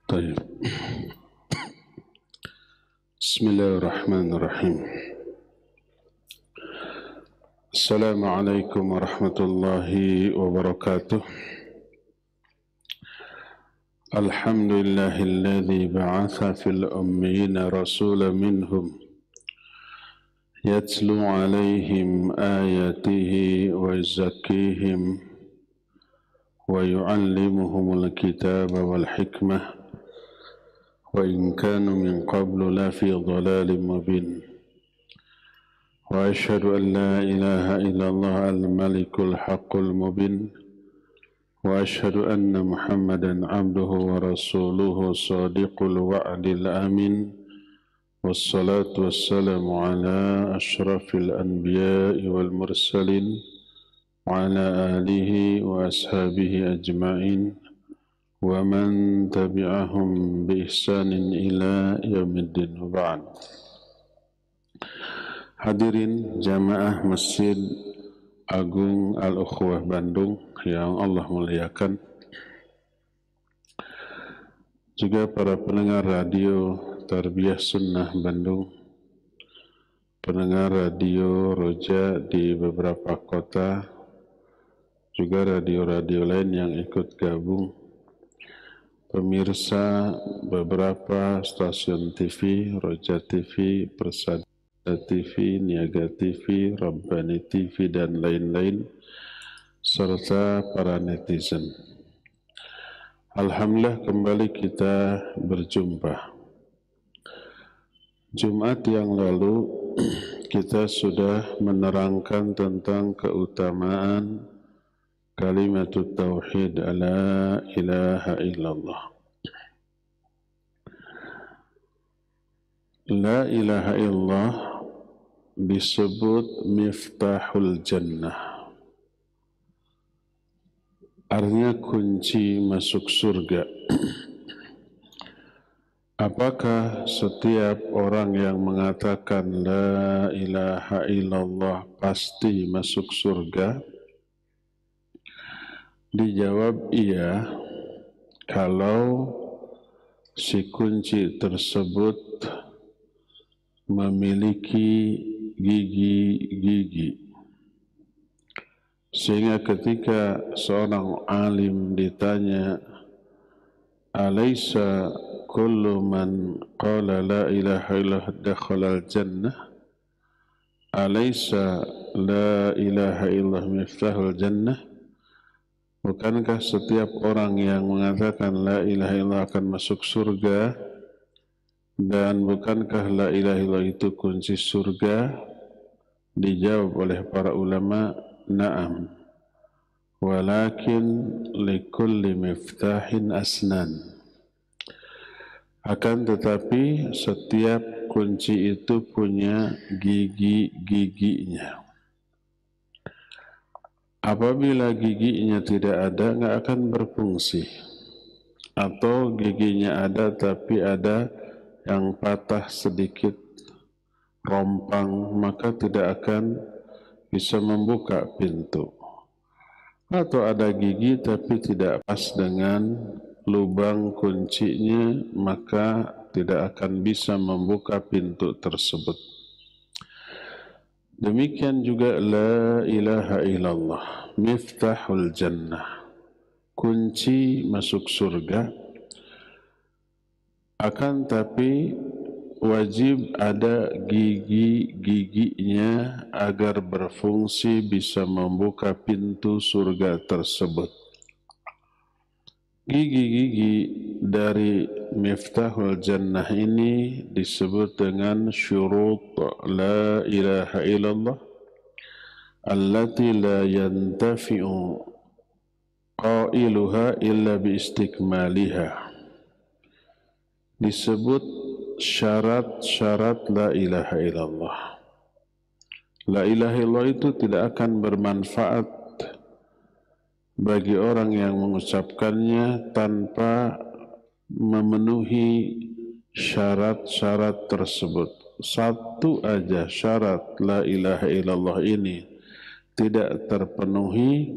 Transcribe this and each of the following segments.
طيب. بسم الله الرحمن الرحيم. السلام عليكم ورحمة الله وبركاته. الحمد لله الذي بعث في الأميين رسولا منهم يتلو عليهم آياته ويزكيهم ويعلمهم الكتاب والحكمة وإن كانوا من قبل لفي ضلال مبين وأشهد أن لا إله إلا الله الملك الحق المبين وأشهد أن محمدا عبده ورسوله صادق الوعد الأمين والصلاة والسلام على أشرف الأنبياء والمرسلين وعلى آله وأصحابه أجمعين ومن تبعهم بإحسان إلى يوم الدين وبعد. Hadirin jamaah Masjid Agung Al-Ukhwah Bandung yang Allah muliakan, juga para pendengar radio Tarbiyah Sunnah Bandung, pendengar radio Roja di beberapa kota, juga radio-radio lain yang ikut gabung, pemirsa beberapa stasiun TV, Roja TV, Persada TV, Niaga TV, Rabbani TV, dan lain-lain, serta para netizen. Alhamdulillah kembali kita berjumpa. Jumat yang lalu kita sudah menerangkan tentang keutamaan kalimatut tauhid la ilaha illallah. La ilaha illallah disebut miftahul jannah, artinya kunci masuk surga. Apakah setiap orang yang mengatakan la ilaha illallah pasti masuk surga? Dijawab iya, kalau si kunci tersebut memiliki gigi-gigi, sehingga ketika seorang alim ditanya, alaysa kullu man qala la ilaha illallah dakhala al-jannah, alaysa la ilaha illallah miftahul jannah, bukankah setiap orang yang mengatakan la ilaha illallah akan masuk surga, dan bukankah la ilaha illallah itu kunci surga? Dijawab oleh para ulama, na'am, walakin likulli miftahin asnan, akan tetapi setiap kunci itu punya gigi-giginya. Apabila giginya tidak ada, nggak akan berfungsi, atau giginya ada tapi ada yang patah sedikit, rompang, maka tidak akan bisa membuka pintu. Atau ada gigi tapi tidak pas dengan lubang kuncinya, maka tidak akan bisa membuka pintu tersebut. Demikian juga la ilaha illallah miftahul jannah, kunci masuk surga. Akan tapi wajib ada gigi-giginya agar berfungsi bisa membuka pintu surga tersebut. Gigi-gigi dari miftahul jannah ini disebut dengan syurut la ilaha illallah allati la yantafi'u qailuha illa bi istikmaliha. Disebut syarat-syarat la ilaha illallah. La ilaha illallah itu tidak akan bermanfaat bagi orang yang mengucapkannya tanpa memenuhi syarat-syarat tersebut. Satu aja syarat la ilaha illallah ini tidak terpenuhi,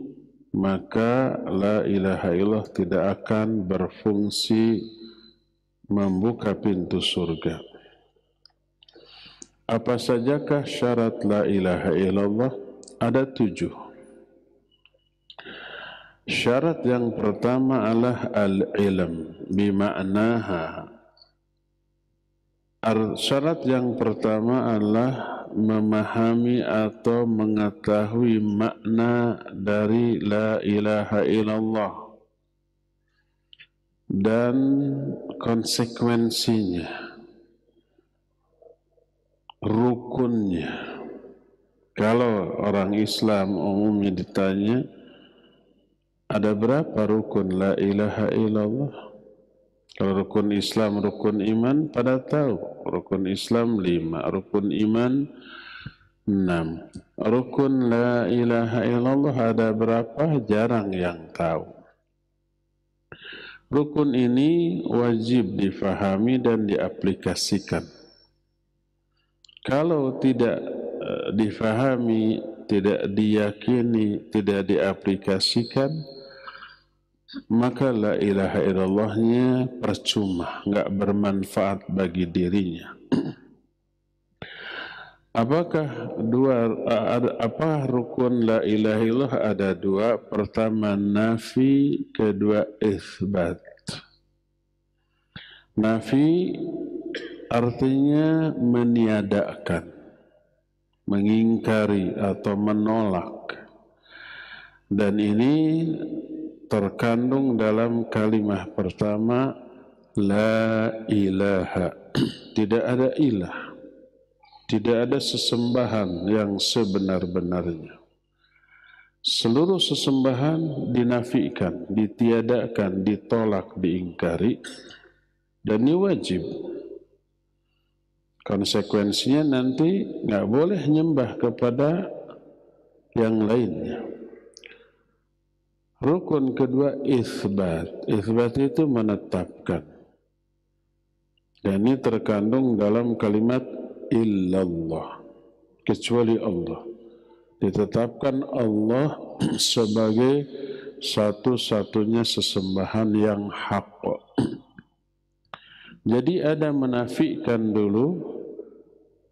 maka la ilaha illallah tidak akan berfungsi membuka pintu surga. Apa sajakah syarat la ilaha illallah? Ada 7. Syarat yang pertama adalah al-ilm bima'naha. Syarat yang pertama adalah memahami atau mengetahui makna dari la ilaha illallah dan konsekuensinya, rukunnya. Kalau orang Islam umumnya ditanya, ada berapa rukun la ilaha illallah? Kalau rukun Islam, rukun iman, pada tahu. Rukun Islam 5, rukun iman 6. Rukun la ilaha illallah ada berapa? Jarang yang tahu. Rukun ini wajib difahami dan diaplikasikan. Kalau tidak difahami, tidak diyakini, tidak diaplikasikan, maka la ilaha illallahnya percuma, enggak bermanfaat bagi dirinya. Apakah apa rukun la ilaha illallah? Ada 2. Pertama nafi, kedua itsbat. Nafi artinya meniadakan, mengingkari atau menolak. Dan ini terkandung dalam kalimat pertama la ilaha. Tidak ada ilah, tidak ada sesembahan yang sebenar-benarnya. Seluruh sesembahan dinafikan, ditiadakan, ditolak, diingkari, dan ini wajib. Konsekuensinya nanti nggak boleh nyembah kepada yang lainnya. Rukun kedua itsbat. Itsbat itu menetapkan. Dan ini terkandung dalam kalimat illallah. Kecuali Allah. Ditetapkan Allah sebagai satu-satunya sesembahan yang hak. Jadi ada menafikan dulu,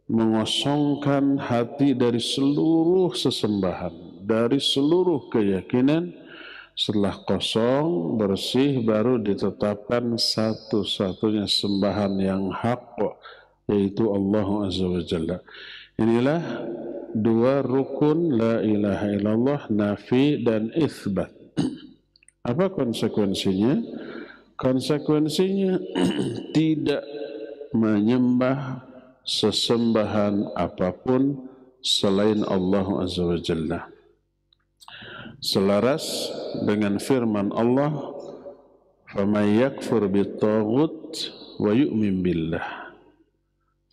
mengosongkan hati dari seluruh sesembahan, dari seluruh keyakinan. Setelah kosong, bersih, baru ditetapkan satu-satunya sembahan yang hak, yaitu Allah Azza wa Jalla. Inilah 2 rukun la ilaha illallah, nafi dan itsbat. Apa konsekuensinya? Konsekuensinya tidak menyembah sesembahan apapun selain Allah Azza wa Jalla. Selaras dengan firman Allah, "Faman yakfur bit-taghut wa yu'min billah,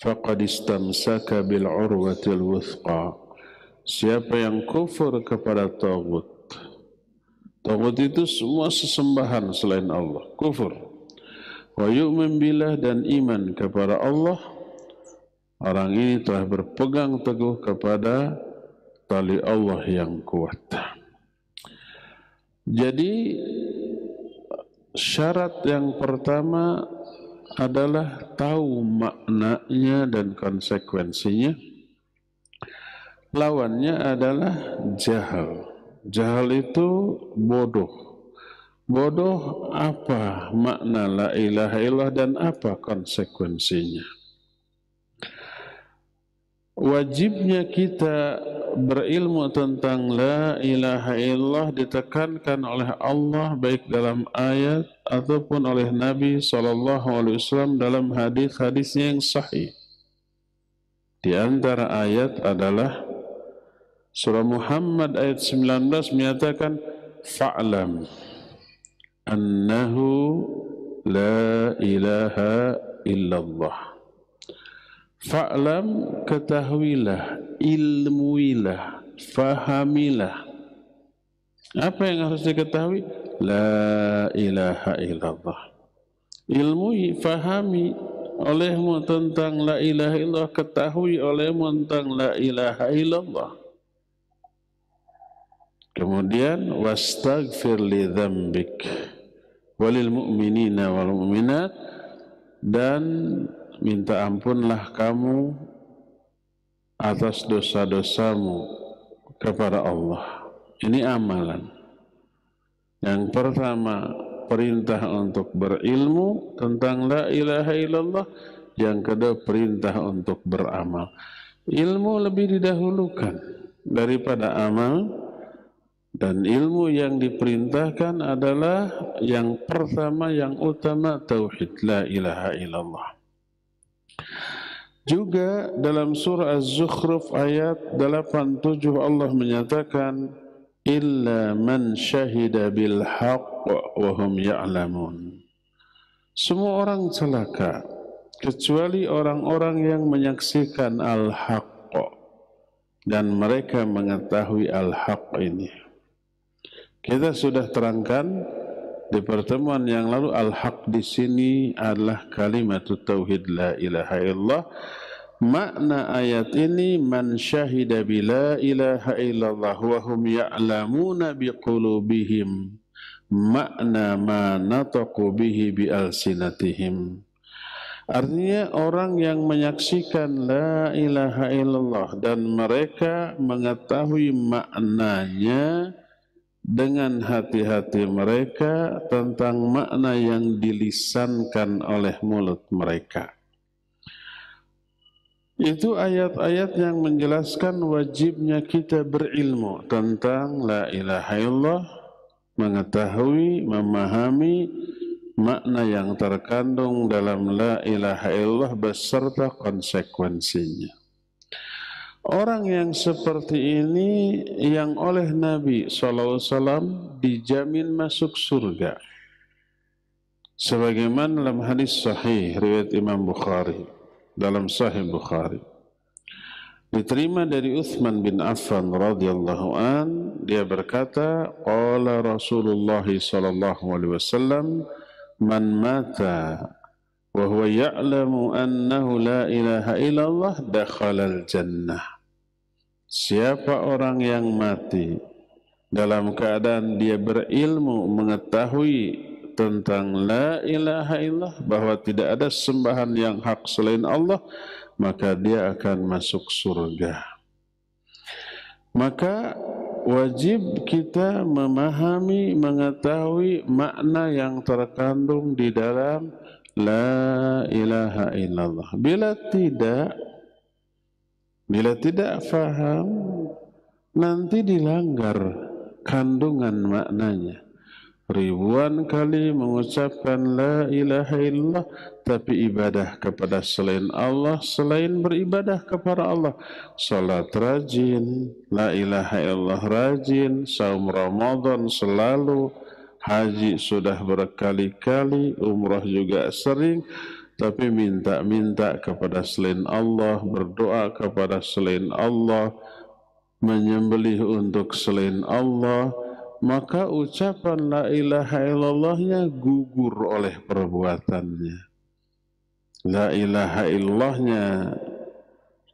faqad istamsaka bil 'urwatil wuthqa." Siapa yang kufur kepada taghut. Taghut itu semua sesembahan selain Allah, kufur. Wa yu'min billah, dan iman kepada Allah, orang ini telah berpegang teguh kepada tali Allah yang kuat. Jadi syarat yang pertama adalah tahu maknanya dan konsekuensinya. Lawannya adalah jahal. Jahal itu bodoh. Bodoh apa makna la ilaha illallah dan apa konsekuensinya. Wajibnya kita berilmu tentang la ilaha illallah ditekankan oleh Allah baik dalam ayat ataupun oleh Nabi SAW dalam hadis-hadisnya yang sahih. Di antara ayat adalah surah Muhammad ayat 19 menyatakan fa'lam annahu la ilaha illallah. Fa'lam, ketahuilah, ilmuilah, fahamilah. Apa yang harus diketahui? La ilaha illallah. Ilmui, fahami olehmu tentang la ilaha illallah, ketahui olehmu tentang la ilaha illallah. Kemudian wastaghfir li dzambik walil mu'minina wal mu'minat, dan minta ampunlah kamu atas dosa-dosamu kepada Allah. Ini amalan. Yang pertama, perintah untuk berilmu tentang la ilaha illallah. Yang kedua, perintah untuk beramal. Ilmu lebih didahulukan daripada amal, dan ilmu yang diperintahkan adalah yang pertama, yang utama, tauhid la ilaha illallah. Juga dalam surah Az-Zukhruf ayat 87 Allah menyatakan illa man syahida bil haqq wa hum ya'lamun. Semua orang celaka kecuali orang-orang yang menyaksikan al-haqq dan mereka mengetahui al-haqq ini. Kita sudah terangkan di pertemuan yang lalu, al-haq di sini adalah kalimat tauhid la ilaha illallah. Makna ayat ini man syahida bi la ilaha illallah wa hum ya'lamuna biqulubihim makna ma nataqu bihi bi alsinatihim. Artinya orang yang menyaksikan la ilaha illallah dan mereka mengetahui maknanya dengan hati-hati mereka tentang makna yang dilisankan oleh mulut mereka. Itu ayat-ayat yang menjelaskan wajibnya kita berilmu tentang la ilaha illallah, mengetahui, memahami makna yang terkandung dalam la ilaha illallah beserta konsekuensinya. Orang yang seperti ini yang oleh Nabi SAW dijamin masuk surga. Sebagaimana dalam hadis sahih riwayat Imam Bukhari, dalam Sahih Bukhari. Diterima dari Uthman bin Affan radhiyallahu an, dia berkata, qala Rasulullah sallallahu alaihi wasallam, man mata wa huwa ya'lamu annahu la ilaha illallah dakhalal jannah. Siapa orang yang mati dalam keadaan dia berilmu, mengetahui tentang la ilaha illallah, bahwa tidak ada sembahan yang hak selain Allah, maka dia akan masuk surga. Maka wajib kita memahami, mengetahui makna yang terkandung di dalam la ilaha illallah. Bila tidak faham, nanti dilanggar kandungan maknanya. Ribuan kali mengucapkan la ilaha illallah, tapi ibadah kepada selain Allah, selain beribadah kepada Allah. Salat rajin, la ilaha illallah rajin, saum Ramadan selalu, haji sudah berkali-kali, umrah juga sering, tapi minta-minta kepada selain Allah, berdoa kepada selain Allah, menyembelih untuk selain Allah, maka ucapan la ilaha illallahnya gugur oleh perbuatannya. La ilaha illallahnya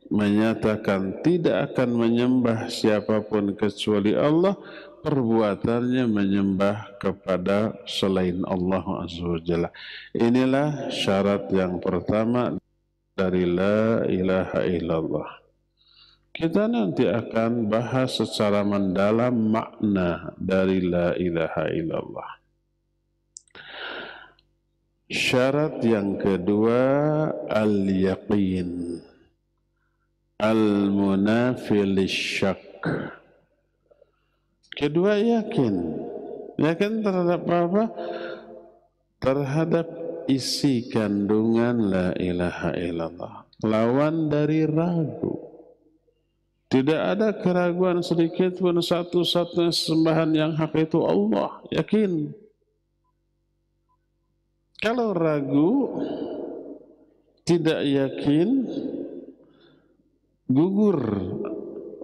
menyatakan tidak akan menyembah siapapun kecuali Allah, perbuatannya menyembah kepada selain Allah Azza wa Jalla. Inilah syarat yang pertama dari la ilaha illallah. Kita nanti akan bahas secara mendalam makna dari la ilaha illallah. Syarat yang kedua, al-yaqin, al-munafi lisyak. Kedua, yakin. Yakin terhadap apa? Terhadap isi kandungan la ilaha illallah. Lawan dari ragu. Tidak ada keraguan sedikit pun, satu-satunya sembahan yang hak itu Allah. Yakin. Kalau ragu, tidak yakin, gugur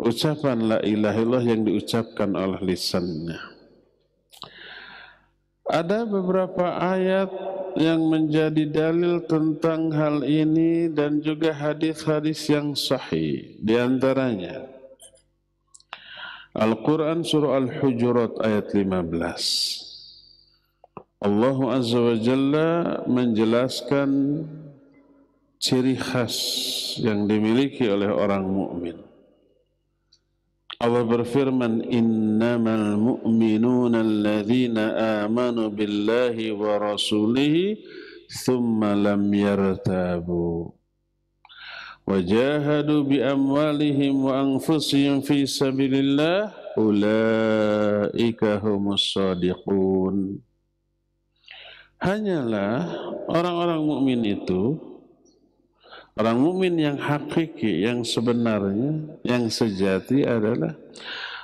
ucapan la ilaha illallah yang diucapkan oleh lisannya. Ada beberapa ayat yang menjadi dalil tentang hal ini dan juga hadis-hadis yang sahih. Di antaranya Al-Quran surah Al-Hujurat ayat 15. Allah Azza wa Jalla menjelaskan ciri khas yang dimiliki oleh orang mukmin. Allah berfirman, innamal mu'minuna alladzina amanu billahi wa rasulihi thumma lam yartabu wajahadu bi amwalihim wa anfusihim fi sabilillah ulaika humus shadiqun. Hanyalah orang-orang mukmin itu, orang mukmin yang hakiki, yang sebenarnya, yang sejati adalah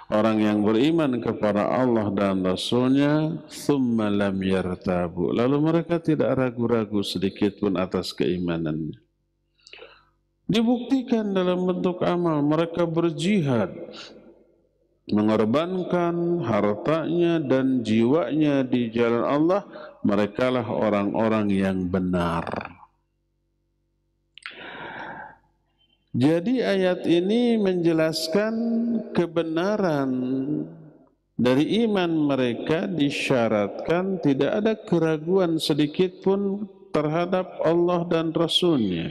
orang yang beriman kepada Allah dan Rasul-Nya, thumma lam yartabu, lalu mereka tidak ragu-ragu sedikit pun atas keimanannya. Dibuktikan dalam bentuk amal, mereka berjihad, mengorbankan hartanya dan jiwanya di jalan Allah. Merekalah orang-orang yang benar. Jadi ayat ini menjelaskan kebenaran dari iman mereka, disyaratkan tidak ada keraguan sedikit pun terhadap Allah dan Rasul-Nya.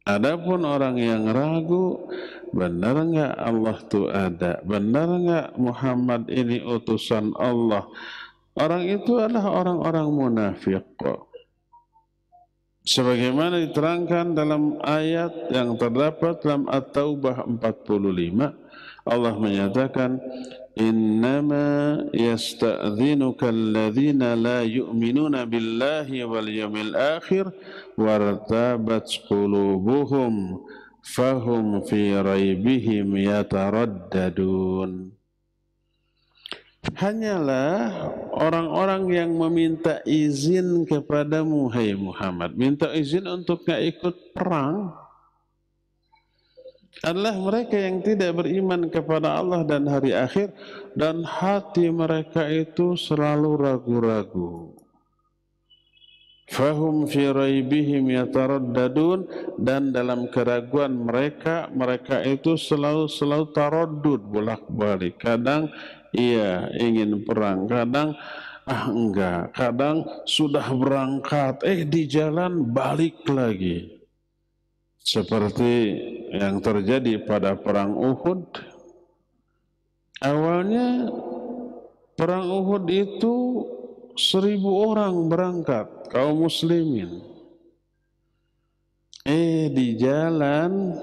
Adapun orang yang ragu, benar enggak Allah itu ada? Benar enggak Muhammad ini utusan Allah? Orang itu adalah orang-orang munafik. Sebagaimana diterangkan dalam ayat yang terdapat dalam At-Taubah 45, Allah menyatakan, innama yasta'dhinuka alladhina la yu'minuna billahi wal yawmil akhir wartabat qulubuhum fahum fi raibihim yataraddadun. Hanyalah orang-orang yang meminta izin kepadamu, hai Muhammad, minta izin untuk nggak ikut perang, adalah mereka yang tidak beriman kepada Allah dan hari akhir, dan hati mereka itu selalu ragu-ragu. Fahum fi raibihim yataraddadun, dan dalam keraguan mereka itu selalu taraddud, bolak-balik. Kadang iya ingin perang, kadang enggak, kadang sudah berangkat di jalan balik lagi. Seperti yang terjadi pada perang Uhud. Awalnya perang Uhud itu 1.000 orang berangkat, kaum muslimin. Di jalan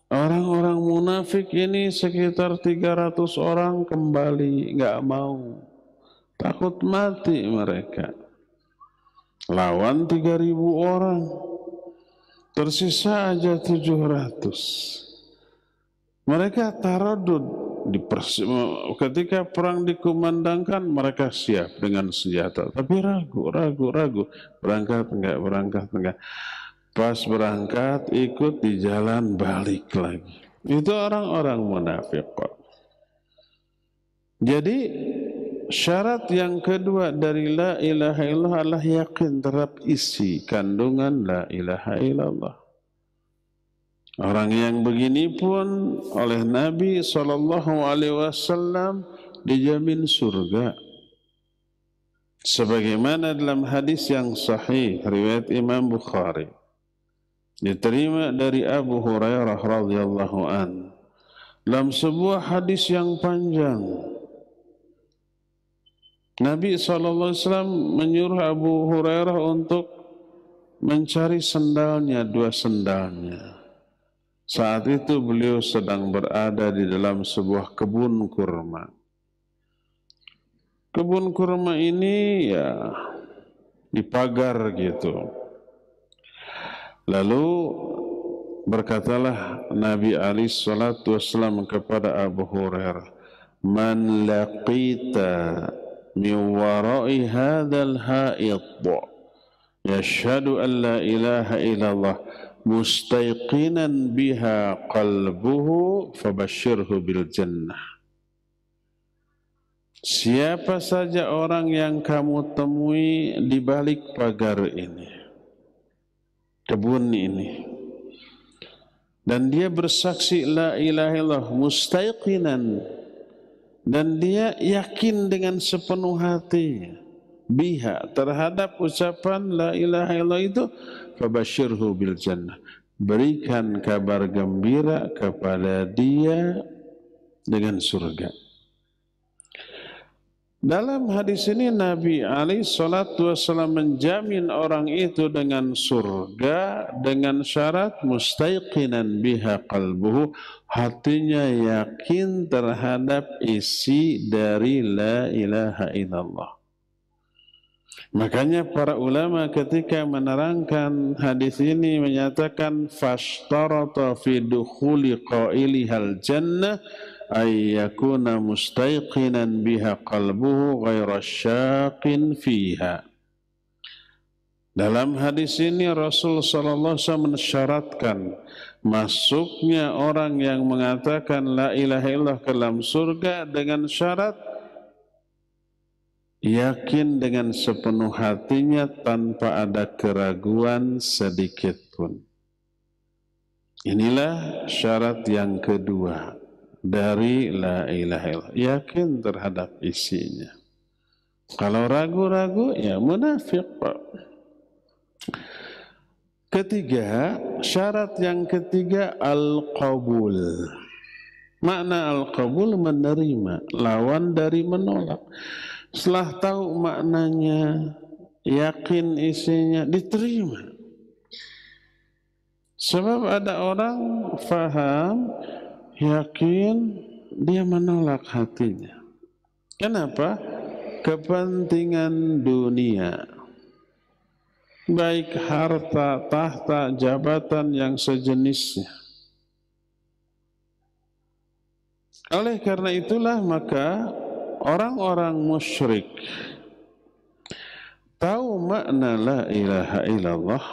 orang-orang munafik ini sekitar 300 orang kembali, nggak mau, takut mati mereka. Lawan 3.000 orang, tersisa aja 700. Mereka taradud. Ketika perang dikumandangkan, mereka siap dengan senjata, tapi ragu, berangkat enggak. Pas berangkat, ikut di jalan, balik lagi. Itu orang-orang munafik. Jadi syarat yang kedua dari la ilaha illallah adalah yakin terhadap isi kandungan la ilaha illallah. Orang yang begini pun oleh Nabi SAW dijamin surga. Sebagaimana dalam hadis yang sahih riwayat Imam Bukhari, diterima dari Abu Hurairah radhiyallahu an, dalam sebuah hadis yang panjang, Nabi SAW menyuruh Abu Hurairah untuk mencari sendalnya, 2 sendalnya. Saat itu beliau sedang berada di dalam sebuah kebun kurma. Kebun kurma ini ya dipagar gitu. Lalu berkatalah Nabi SAW kepada Abu Hurairah, man laqita min wara'i hadzal ha'id yashhadu an la ilaha illallah mustaiqinan biha qalbuhu fabashshirhu bil jannah. Siapa saja orang yang kamu temui di balik pagar ini, kebun ini, dan dia bersaksi la ilaha illallah mustaiqinan, dan dia yakin dengan sepenuh hatinya biha terhadap ucapan la ilaha illallah itu, fabashirhu bil jannah, berikan kabar gembira kepada dia dengan surga. Dalam hadis ini Nabi alaihi salatu wasallam menjamin orang itu dengan surga dengan syarat mustaiqinan biha qalbuhu, hatinya yakin terhadap isi dari la ilaha illallah. Makanya para ulama ketika menerangkan hadis ini menyatakan fashtarata fi dukhuli qailihal jannah ay yakuna mustaiqinan biha qalbuhu ghaira syaqin fiha. Dalam hadis ini Rasul sallallahu alaihi wasallam mensyaratkan masuknya orang yang mengatakan la ilaha illallah ke dalam surga dengan syarat yakin dengan sepenuh hatinya tanpa ada keraguan sedikit pun. Inilah syarat yang kedua dari la ilaha illallah, yakin terhadap isinya. Kalau ragu-ragu ya munafik, Pak. Ketiga, syarat yang ketiga al-qabul. Makna al-qabul menerima, lawan dari menolak. Setelah tahu maknanya, yakin isinya, diterima. Sebab ada orang faham, yakin, dia menolak hatinya. Kenapa? Kepentingan dunia. Baik harta, tahta, jabatan yang sejenisnya. Oleh karena itulah maka orang-orang musyrik tahu makna la ilaha illallah,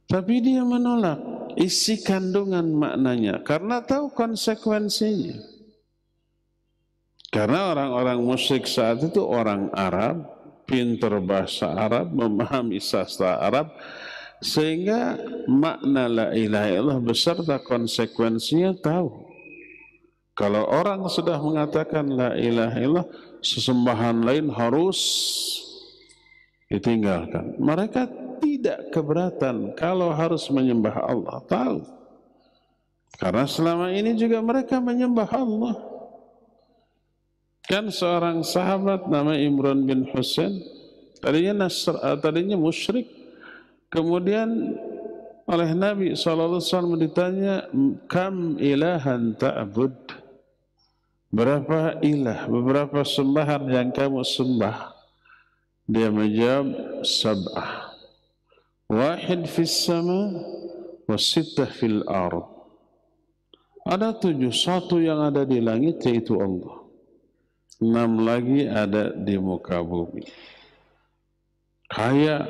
tapi dia menolak isi kandungan maknanya karena tahu konsekuensinya. Karena orang-orang musyrik saat itu orang Arab, pintar bahasa Arab, memahami sastra Arab, sehingga makna la ilaha illallah beserta konsekuensinya tahu. Kalau orang sudah mengatakan la ilaha illallah, sesembahan lain harus ditinggalkan. Mereka tidak keberatan kalau harus menyembah Allah, tahu. Karena selama ini juga mereka menyembah Allah. Kan seorang sahabat nama Imran bin Husain, tadinya musyrik, kemudian oleh Nabi SAW ditanya, kam ilahan ta'bud? Berapa ilah, beberapa sembahan yang kamu sembah? Dia menjawab, sab'ah. Wahid fis sama, wa sittah fil ard. Ada 7, 1 yang ada di langit yaitu Allah. 6 lagi ada di muka bumi. Kaya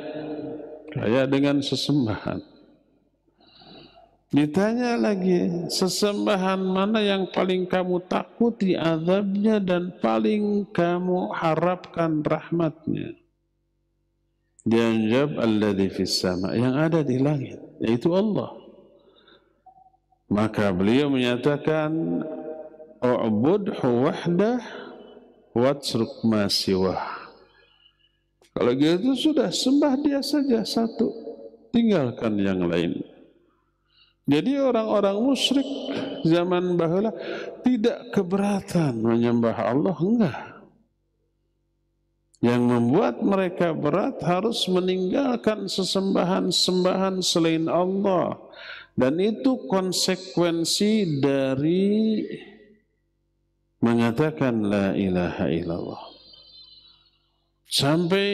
dengan sesembahan. Ditanya lagi, sesembahan mana yang paling kamu takuti azabnya dan paling kamu harapkan rahmatnya? Dia menjawab, alladzi fis sama, yang ada di langit, yaitu Allah. Maka beliau menyatakan, u'budhu wahdah watruk ma siwah. Kalau gitu sudah, sembah dia saja satu, tinggalkan yang lain. Jadi orang-orang musyrik zaman bahula tidak keberatan menyembah Allah, enggak. Yang membuat mereka berat harus meninggalkan sesembahan-sembahan selain Allah. Dan itu konsekuensi dari mengatakan la ilaha illallah. Sampai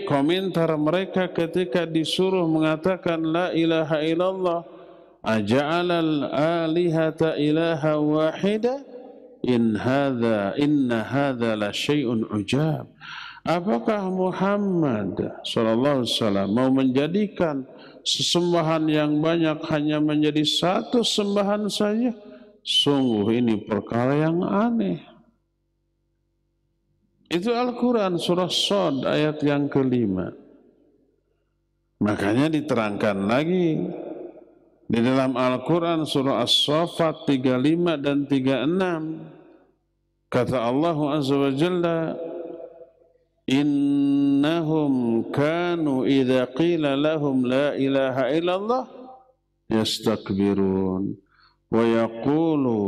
komentar mereka ketika disuruh mengatakan la ilaha illallah, aja'alal alihata ilaha wahida inna hadha la syai'un ujab. Apakah Muhammad sallallahu alaihi wasallam mau menjadikan sesembahan yang banyak hanya menjadi satu sembahan saja? Sungguh ini perkara yang aneh. Itu Al-Quran surah Shad ayat yang ke-5. Makanya diterangkan lagi di dalam Al-Quran surah As-Saffat 35 dan 36. Kata Allah Azza wa Jalla, innahum kanu idza qila lahum la ilaha illallah yastakbirun wa yaqulu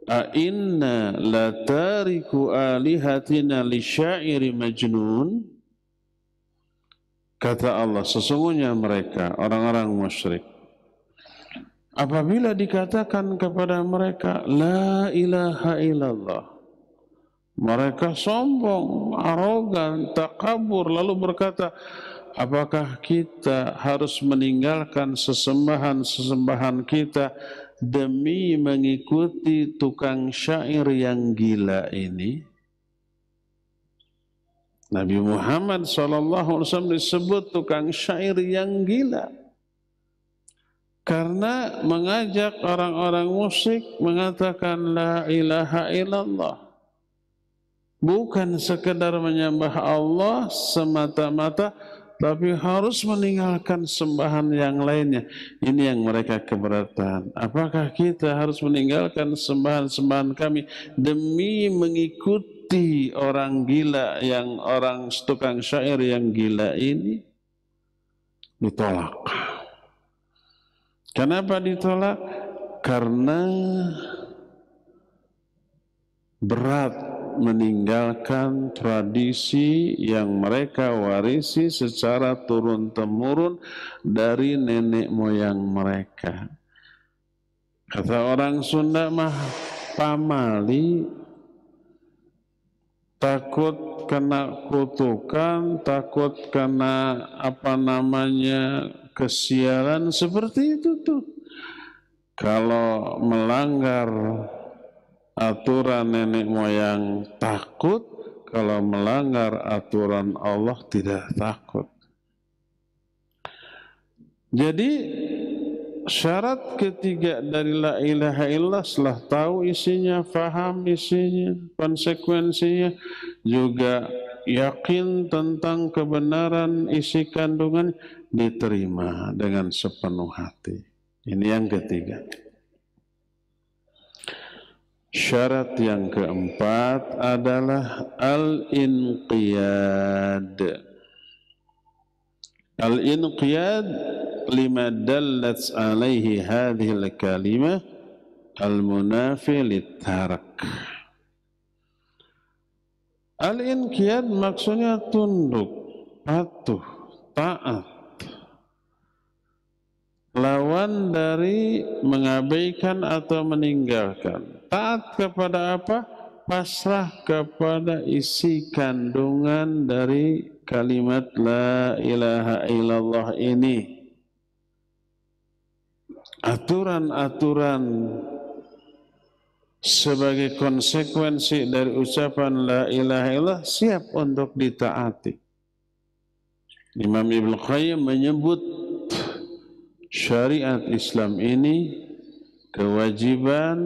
a inna la tariku alihatina li syairi majnun. Kata Allah, sesungguhnya mereka orang-orang musyrik, apabila dikatakan kepada mereka la ilaha illallah, mereka sombong, arogan, takabur, lalu berkata, apakah kita harus meninggalkan sesembahan-sesembahan kita demi mengikuti tukang syair yang gila ini? Nabi Muhammad SAW disebut tukang syair yang gila karena mengajak orang-orang musyrik mengatakan la ilaha illallah, bukan sekedar menyembah Allah semata-mata, tapi harus meninggalkan sembahan yang lainnya. Ini yang mereka keberatan. Apakah kita harus meninggalkan sembahan-sembahan kami demi mengikuti orang gila, yang orang tukang syair yang gila ini? Ditolak. Kenapa ditolak? Karena berat meninggalkan tradisi yang mereka warisi secara turun-temurun dari nenek moyang mereka. Kata orang Sunda mah, pamali, takut kena kutukan, takut kena kesialan, seperti itu tuh. Kalau melanggar aturan nenek moyang takut, kalau melanggar aturan Allah tidak takut. Jadi syarat ketiga dari la ilaha illallah, setelah tahu isinya, faham isinya, konsekuensinya, juga yakin tentang kebenaran isi kandungan, diterima dengan sepenuh hati. Ini yang ketiga. Syarat yang keempat adalah al-inqiyad. Al-inqiyad lima dallat alaihi hadhihi al-kalimah al-munafi lit-tarak. Al-inqiyad maksudnya tunduk, patuh, taat. Lawan dari mengabaikan atau meninggalkan. Taat kepada apa? Pasrah kepada isi kandungan dari kalimat la ilaha illallah ini. Aturan-aturan sebagai konsekuensi dari ucapan la ilaha illallah siap untuk ditaati. Imam Ibnu Qayyim menyebut syariat Islam ini kewajiban,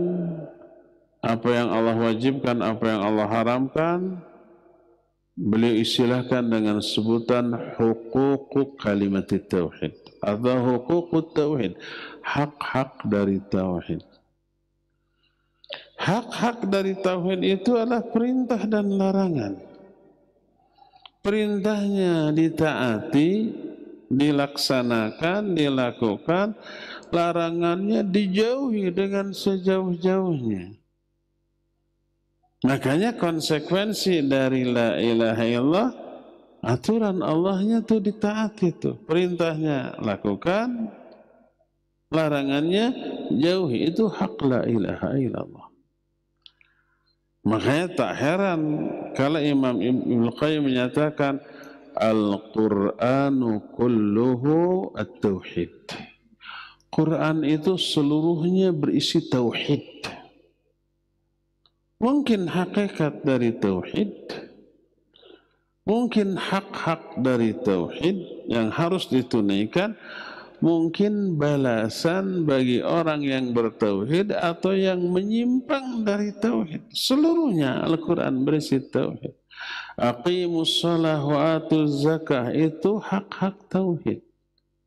apa yang Allah wajibkan, apa yang Allah haramkan, beliau istilahkan dengan sebutan huquq kalimat tauhid atau huquq tauhid, hak-hak dari tauhid. Hak-hak dari tauhid itu adalah perintah dan larangan. Perintahnya ditaati, dilaksanakan, dilakukan, larangannya dijauhi dengan sejauh-jauhnya. Makanya konsekuensi dari la ilaha illallah, aturan Allahnya itu ditaati itu. Perintahnya lakukan, larangannya jauhi. Itu hak la ilaha illallah. Makanya tak heran kalau Imam Ibnu Qayyim menyatakan Al-Qur'anu kulluhu at-tauhid. Quran itu seluruhnya berisi tauhid. Mungkin hakikat dari tauhid, mungkin hak-hak dari tauhid yang harus ditunaikan, mungkin balasan bagi orang yang bertauhid atau yang menyimpang dari tauhid. Seluruhnya Al-Quran berisi tauhid. Aqimus shalah wa atuz zakah, itu hak-hak tauhid,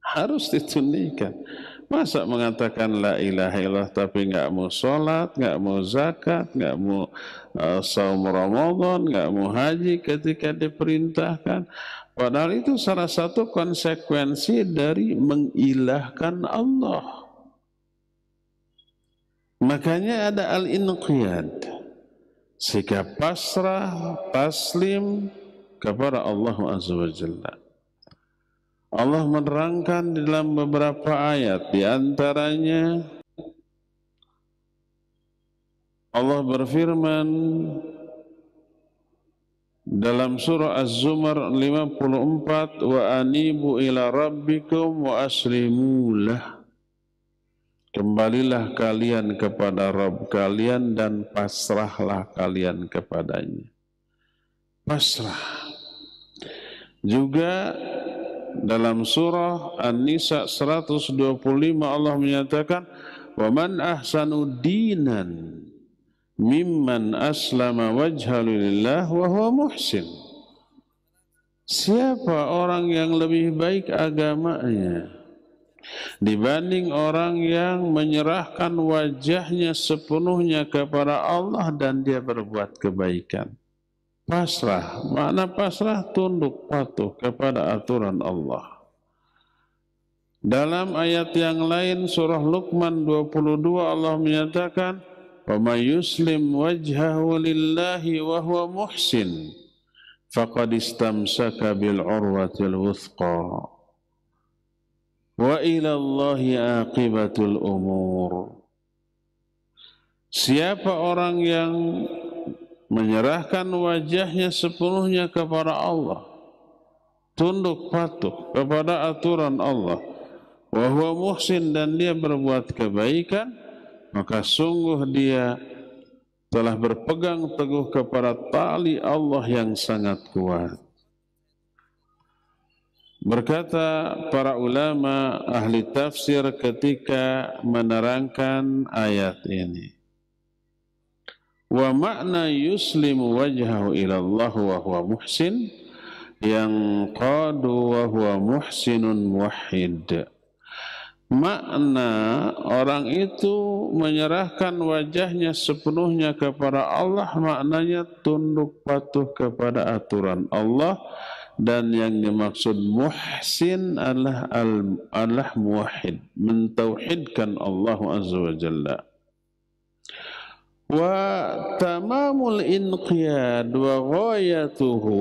harus ditunaikan. Masa mengatakan la ilaha illallah tapi nggak mau sholat, nggak mau zakat, nggak mau saum Ramadan, nggak mau haji ketika diperintahkan. Padahal itu salah satu konsekuensi dari mengilahkan Allah. Makanya ada al-inqiyad, sikap pasrah, taslim kepada Allah Azza wa Jalla. Allah menerangkan dalam beberapa ayat, di antaranya Allah berfirman dalam surah Az-Zumar 54, wa anibu ila rabbikum wa aslimulah. Kembalilah kalian kepada Rabb kalian dan pasrahlah kalian kepadanya. Pasrah. Juga dalam surah An-Nisa 125 Allah menyatakan, wa man ahsanu dinan mimman aslama wajhahu lillah wa huwa muhsin. Siapa orang yang lebih baik agamanya dibanding orang yang menyerahkan wajahnya sepenuhnya kepada Allah dan dia berbuat kebaikan. Pasrah, makna pasrah tunduk patuh kepada aturan Allah. Dalam ayat yang lain surah Luqman 22 Allah menyatakan, wa may yuslim wajhahu lillahi wa huwa muhsin faqad istamsaka bil urwatil wuthqa wa ila Allahi aqibatul umur. Siapa orang yang menyerahkan wajahnya sepenuhnya kepada Allah, tunduk patuh kepada aturan Allah, wa huwa muhsin, dan dia berbuat kebaikan, maka sungguh dia telah berpegang teguh kepada tali Allah yang sangat kuat. Berkata para ulama ahli tafsir ketika menerangkan ayat ini, wa makna yuslimu wajhahu ilallah wa huwa muhsin yang qadu wa huwa muhsinun muwahhid. Makna orang itu menyerahkan wajahnya sepenuhnya kepada Allah, maknanya tunduk patuh kepada aturan Allah, dan yang dimaksud muhsin adalah muwahhid, mentauhidkan Allah Azza wa Jalla. Wa tamamul inqiyad wa ghayatuhu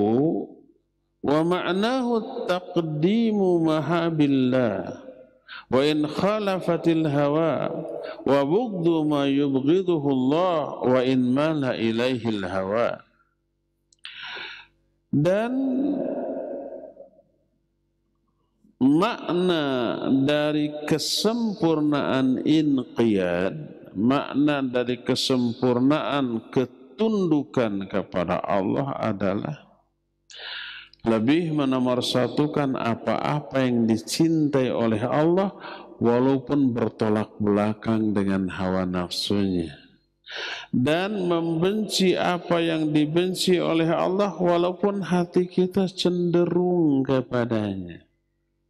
wa ma'nahu taqdimu mahabillah wa in khalafatil hawa wa bughdhu ma yubghiduhu Allah wa in mala ilaihil hawa. Dan makna dari kesempurnaan inqiyad, makna dari kesempurnaan ketundukan kepada Allah adalah lebih menomorsatukan apa-apa yang dicintai oleh Allah walaupun bertolak belakang dengan hawa nafsunya, dan membenci apa yang dibenci oleh Allah walaupun hati kita cenderung kepadanya.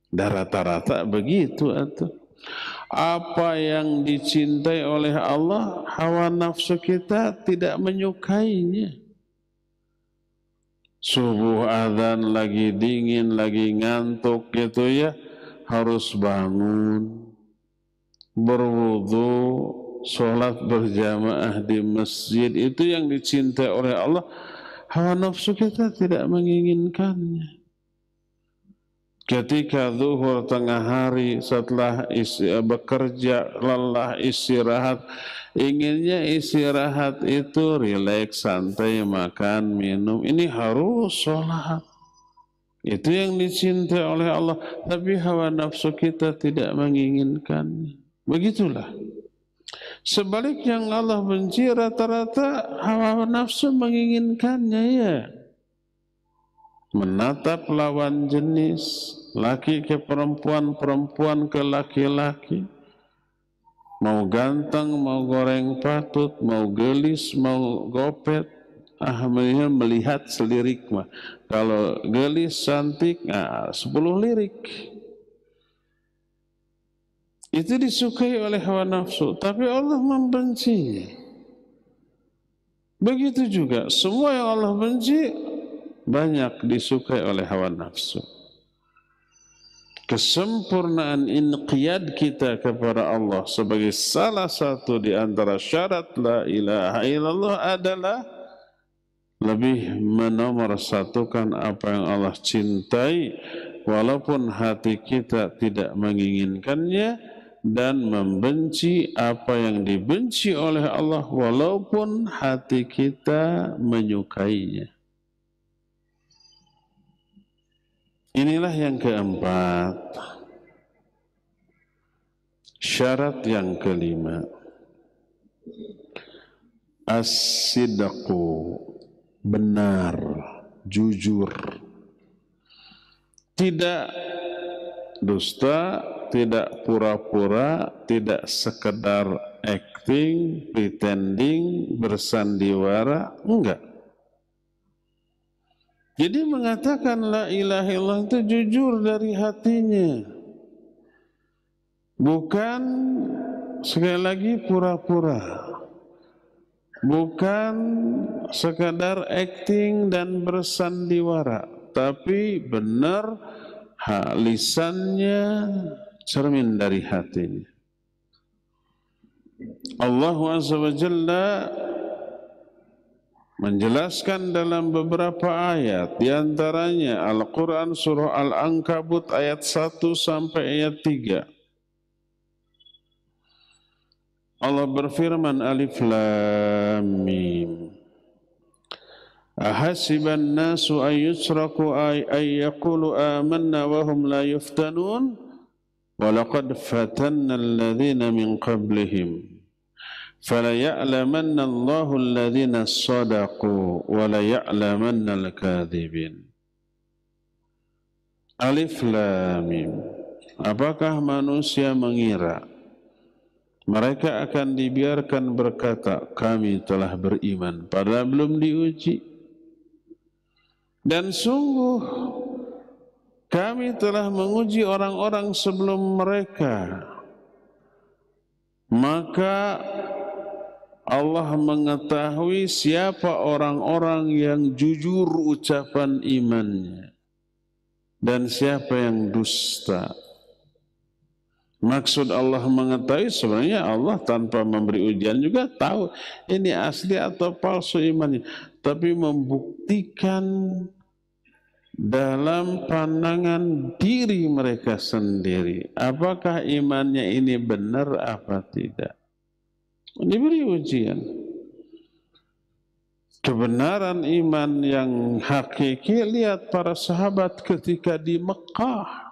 Dan rata-rata begitu atau apa yang dicintai oleh Allah, hawa nafsu kita tidak menyukainya. Subuh azan lagi dingin, lagi ngantuk gitu ya, harus bangun, berwudu, sholat berjamaah di masjid, itu yang dicintai oleh Allah. Hawa nafsu kita tidak menginginkannya. Ketika zuhur tengah hari setelah bekerja lelah istirahat, inginnya istirahat itu rileks, santai, makan, minum. Ini harus sholat. Itu yang dicintai oleh Allah. Tapi hawa nafsu kita tidak menginginkannya. Begitulah. Sebaliknya yang Allah benci rata-rata hawa nafsu menginginkannya ya. Menatap lawan jenis, laki ke perempuan, perempuan ke laki-laki, mau ganteng, mau goreng patut, mau gelis, mau gopet, melihat selirik mah. Kalau gelis cantik, 10 lirik. Itu disukai oleh hawa nafsu, tapi Allah membencinya. Begitu juga semua yang Allah benci banyak disukai oleh hawa nafsu. Kesempurnaan inqiyad kita kepada Allah sebagai salah satu di antara syarat la ilaha illallah adalah lebih menomorsatukan apa yang Allah cintai walaupun hati kita tidak menginginkannya, dan membenci apa yang dibenci oleh Allah walaupun hati kita menyukainya. Inilah yang keempat. Syarat yang kelima, as-sidqu, benar, jujur, tidak dusta, tidak pura-pura, tidak sekedar acting, pretending, bersandiwara, enggak. Jadi mengatakan la ilaha illallah itu jujur dari hatinya. Bukan sekali lagi pura-pura. Bukan sekadar acting dan bersandiwara, tapi benar lisannya cermin dari hatinya. Allah Azza wa Jalla menjelaskan dalam beberapa ayat, di antaranya Al-Quran surah Al-Ankabut ayat 1 sampai ayat 3. Allah berfirman, Alif Lam Mim. Ahasiban nasu ayyusraku ayyakulu amanna wahum la yuftanun walaqad fatanna alladhina min qablihim فَلَيَعْلَمَنَّ اللَّهُ الَّذِينَ صَدَقُوا وَلَيَعْلَمَنَّ الْكَاذِبِينَ. Alif Lam Mim. Apakah manusia mengira mereka akan dibiarkan berkata kami telah beriman padahal belum diuji? Dan sungguh kami telah menguji orang-orang sebelum mereka, maka Allah mengetahui siapa orang-orang yang jujur ucapan imannya dan siapa yang dusta. Maksud Allah mengetahui, sebenarnya Allah tanpa memberi ujian juga tahu ini asli atau palsu imannya, tapi membuktikan dalam pandangan diri mereka sendiri apakah imannya ini benar apa tidak. Diberi ujian. Kebenaran iman yang hakiki, lihat para sahabat ketika di Mekah.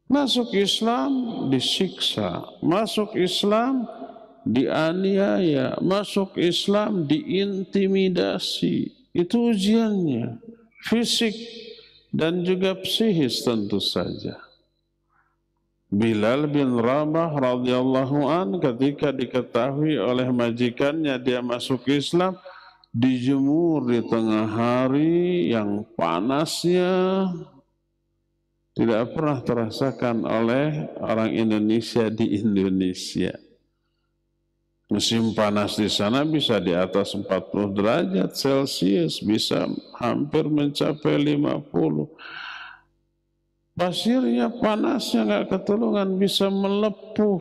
Masuk Islam disiksa, masuk Islam dianiaya, masuk Islam diintimidasi. Itu ujiannya, fisik dan juga psikis tentu saja. Bilal bin Rabah radhiyallahu an ketika diketahui oleh majikannya dia masuk Islam, dijemur di tengah hari yang panasnya tidak pernah terasakan oleh orang Indonesia di Indonesia. Musim panas di sana bisa di atas 40 derajat Celcius, bisa hampir mencapai 50. Pasirnya panasnya nggak ketulungan, bisa melepuh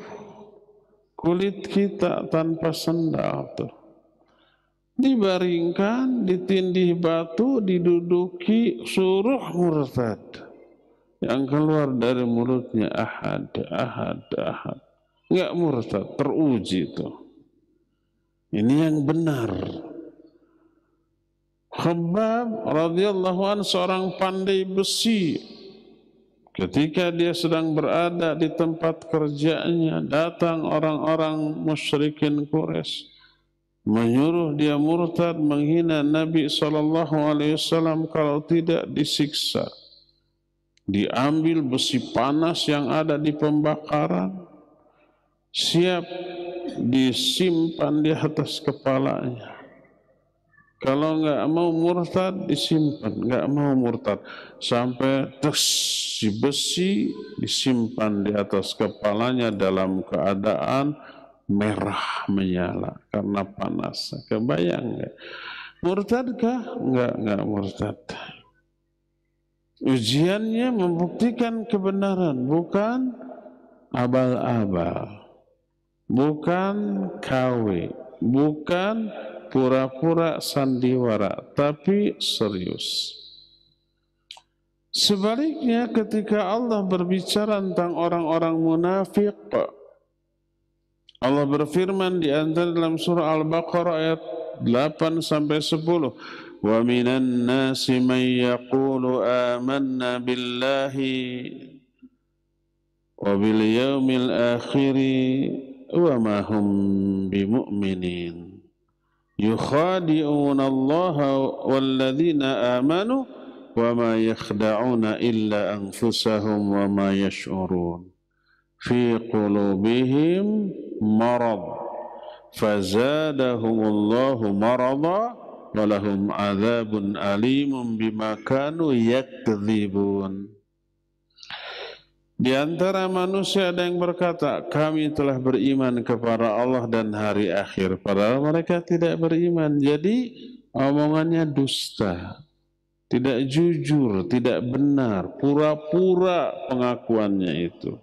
kulit kita tanpa sendal tuh. Dibaringkan, ditindih batu, diduduki, suruh murtad. Yang keluar dari mulutnya ahad, ahad, ahad. Nggak murtad, teruji tuh. Ini yang benar. Khabbab radhiyallahu anhu seorang pandai besi. Ketika dia sedang berada di tempat kerjanya, datang orang-orang musyrikin Quraisy, menyuruh dia murtad, menghina Nabi SAW, kalau tidak disiksa. Diambil besi panas yang ada di pembakaran, siap disimpan di atas kepalanya. Kalau nggak mau murtad disimpan, nggak mau murtad sampai terus si besi disimpan di atas kepalanya dalam keadaan merah menyala karena panas. Kebayang nggak? Murtadkah? Nggak murtad. Ujiannya membuktikan kebenaran, bukan abal-abal, bukan KW, bukan pura-pura sandiwara, tapi serius. Sebaliknya ketika Allah berbicara tentang orang-orang munafik, Allah berfirman di antara dalam surah Al-Baqarah ayat 8 sampai 10, "Wa minan nasi man yaqulu amanna billahi wa bil yaumil akhir wa ma hum bimu'minin. Yukhadi'una Allah walladzina amanu wa ma yakhda'una illa anfusahum wa ma yash'urun. Fi qulubihim marad fazadahumullahu marada walahum adzabun alimun bima kanu yakdzibun." Di antara manusia ada yang berkata, kami telah beriman kepada Allah dan hari akhir, padahal mereka tidak beriman. Jadi omongannya dusta, tidak jujur, tidak benar, pura-pura pengakuannya itu.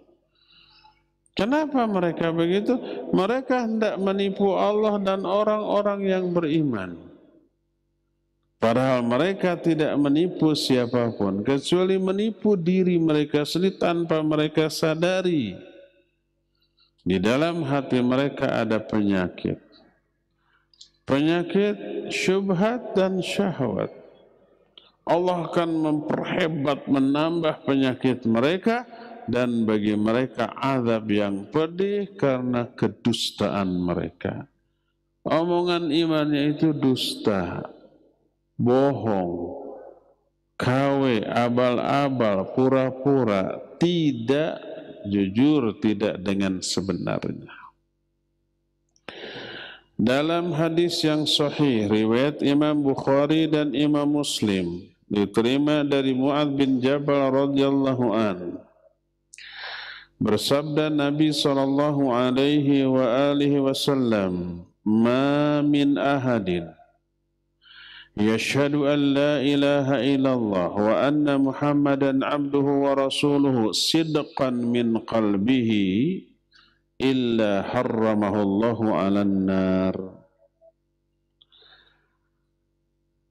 Kenapa mereka begitu? Mereka hendak menipu Allah dan orang-orang yang beriman. Padahal mereka tidak menipu siapapun, kecuali menipu diri mereka sendiri tanpa mereka sadari. Di dalam hati mereka ada penyakit. Penyakit syubhat dan syahwat. Allah akan memperhebat, menambah penyakit mereka, dan bagi mereka azab yang pedih karena kedustaan mereka. Omongan imannya itu dusta, bohong, KW, abal-abal, pura-pura, tidak jujur, tidak dengan sebenarnya. Dalam hadis yang sahih riwayat Imam Bukhari dan Imam Muslim, diterima dari Mu'adz bin Jabal radhiyallahu an, bersabda Nabi sallallahu alaihi wa alihi wasallam, "Ma min ahadin yashhadu an la ilaha illallah wa anna Muhammadan abduhu wa rasuluhu sidqan min qalbihi illa harramahu Allahu 'alan nar."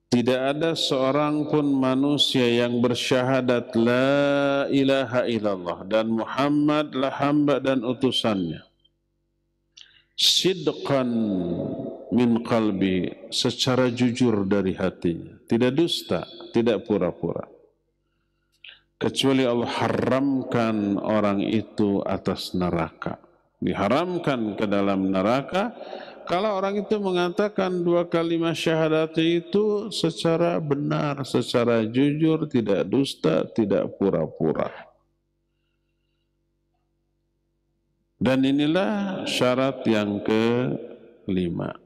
Tidak ada seorang pun manusia yang bersyahadat la ilaha illallah dan Muhammadlah hamba dan utusannya, sidqan min qalbi, secara jujur dari hatinya, tidak dusta, tidak pura-pura, kecuali Allah haramkan orang itu atas neraka, diharamkan ke dalam neraka. Kalau orang itu mengatakan dua kalimat syahadat itu secara benar, secara jujur, tidak dusta, tidak pura-pura. Dan inilah syarat yang kelima.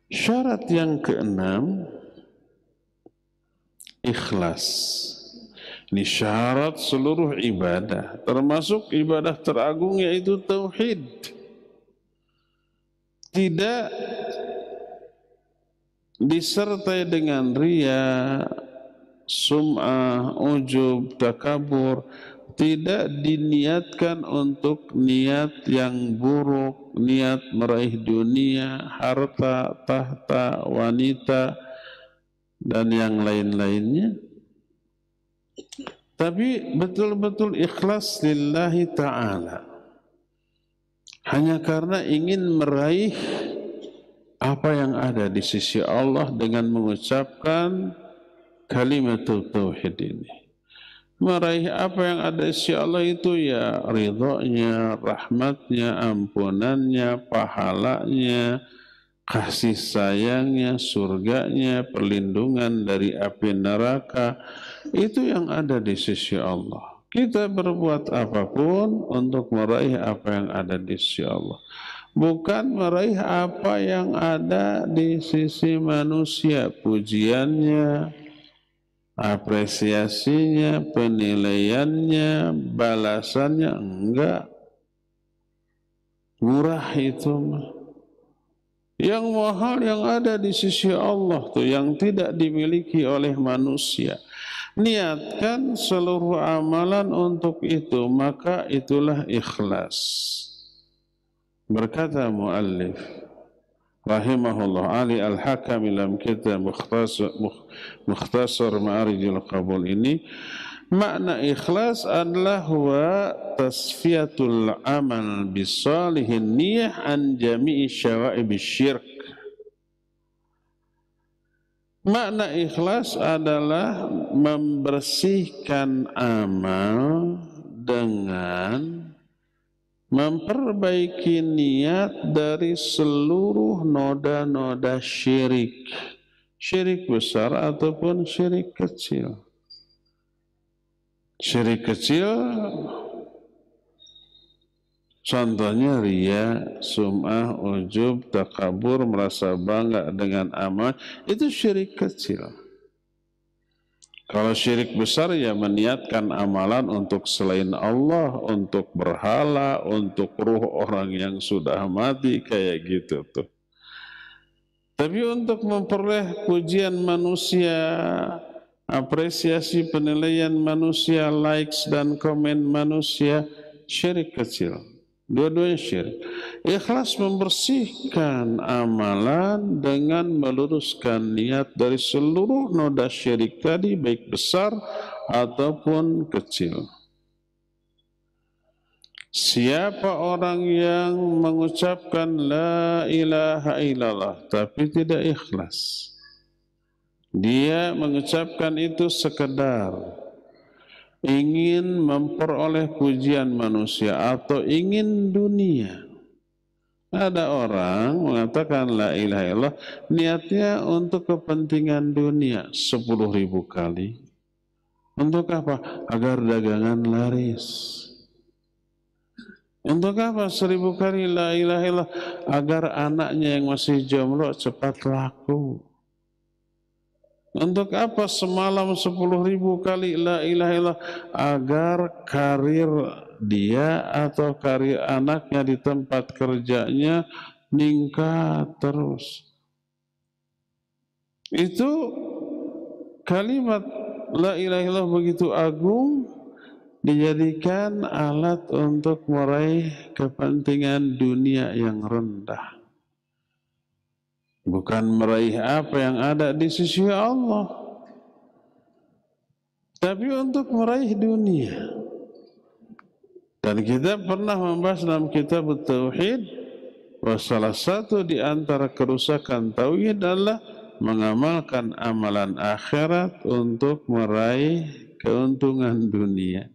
Syarat yang keenam, ikhlas. Ini syarat seluruh ibadah, termasuk ibadah teragung yaitu tauhid. Tidak disertai dengan riya, sum'ah, ujub, takabur. Tidak diniatkan untuk niat yang buruk, niat meraih dunia, harta, tahta, wanita, dan yang lain-lainnya. Tapi betul-betul ikhlas lillahi ta'ala, hanya karena ingin meraih apa yang ada di sisi Allah dengan mengucapkan kalimatul tauhid ini. Meraih apa yang ada di sisi Allah itu ya ridhonya, rahmatnya, ampunannya, pahalanya, kasih sayangnya, surganya, perlindungan dari api neraka. Itu yang ada di sisi Allah. Kita berbuat apapun untuk meraih apa yang ada di sisi Allah. bukan meraih apa yang ada di sisi manusia, pujiannya, apresiasinya, penilaiannya, balasannya. Enggak, murah itu mah. Yang mahal yang ada di sisi Allah tuh, yang tidak dimiliki oleh manusia. Niatkan seluruh amalan untuk itu, maka itulah ikhlas. Berkata muallif rahimahullah Ali Al-Hakam dalam kitab Mukhtasar Ma'arijul Qabul ini, makna ikhlas adalah huwa tasfiyatul amal bisalihin niyah an jami'i syawa'ib syirk. Makna ikhlas adalah membersihkan amal dengan memperbaiki niat dari seluruh noda-noda syirik, syirik besar ataupun syirik kecil. Syirik kecil contohnya riya, sum'ah, ujub, takabur, merasa bangga dengan amal, itu syirik kecil. Kalau syirik besar ya meniatkan amalan untuk selain Allah, untuk berhala, untuk ruh orang yang sudah mati, kayak gitu tuh. Tapi untuk memperoleh pujian manusia, apresiasi penilaian manusia, likes dan komen manusia, syirik kecil. Dua-duanya syirik. Ikhlas membersihkan amalan dengan meluruskan niat dari seluruh noda syirik tadi, baik besar ataupun kecil. Siapa orang yang mengucapkan la ilaha illallah tapi tidak ikhlas, dia mengucapkan itu sekedar ingin memperoleh pujian manusia atau ingin dunia. Ada orang mengatakan la ilaha illallah, niatnya untuk kepentingan dunia 10.000 kali. Untuk apa? Agar dagangan laris. Untuk apa 1.000 kali la ilaha illallah? Agar anaknya yang masih jomblo cepat laku. Untuk apa semalam 10.000 kali la ilaha illallah? Agar karir dia atau karir anaknya di tempat kerjanya meningkat terus. Itu kalimat la ilaha illallah begitu agung, dijadikan alat untuk meraih kepentingan dunia yang rendah. Bukan meraih apa yang ada di sisi Allah, tapi untuk meraih dunia. Dan kita pernah membahas dalam kitab Tauhid bahwa salah satu di antara kerusakan tauhid adalah mengamalkan amalan akhirat untuk meraih keuntungan dunia.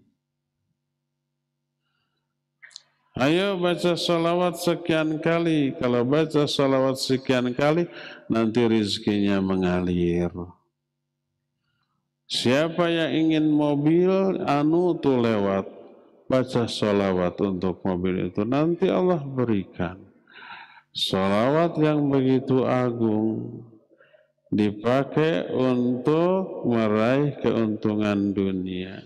Ayo baca salawat sekian kali. Kalau baca salawat sekian kali, nanti rezekinya mengalir. Siapa yang ingin mobil tuh lewat, baca salawat untuk mobil itu, nanti Allah berikan. Salawat yang begitu agung dipakai untuk meraih keuntungan dunia.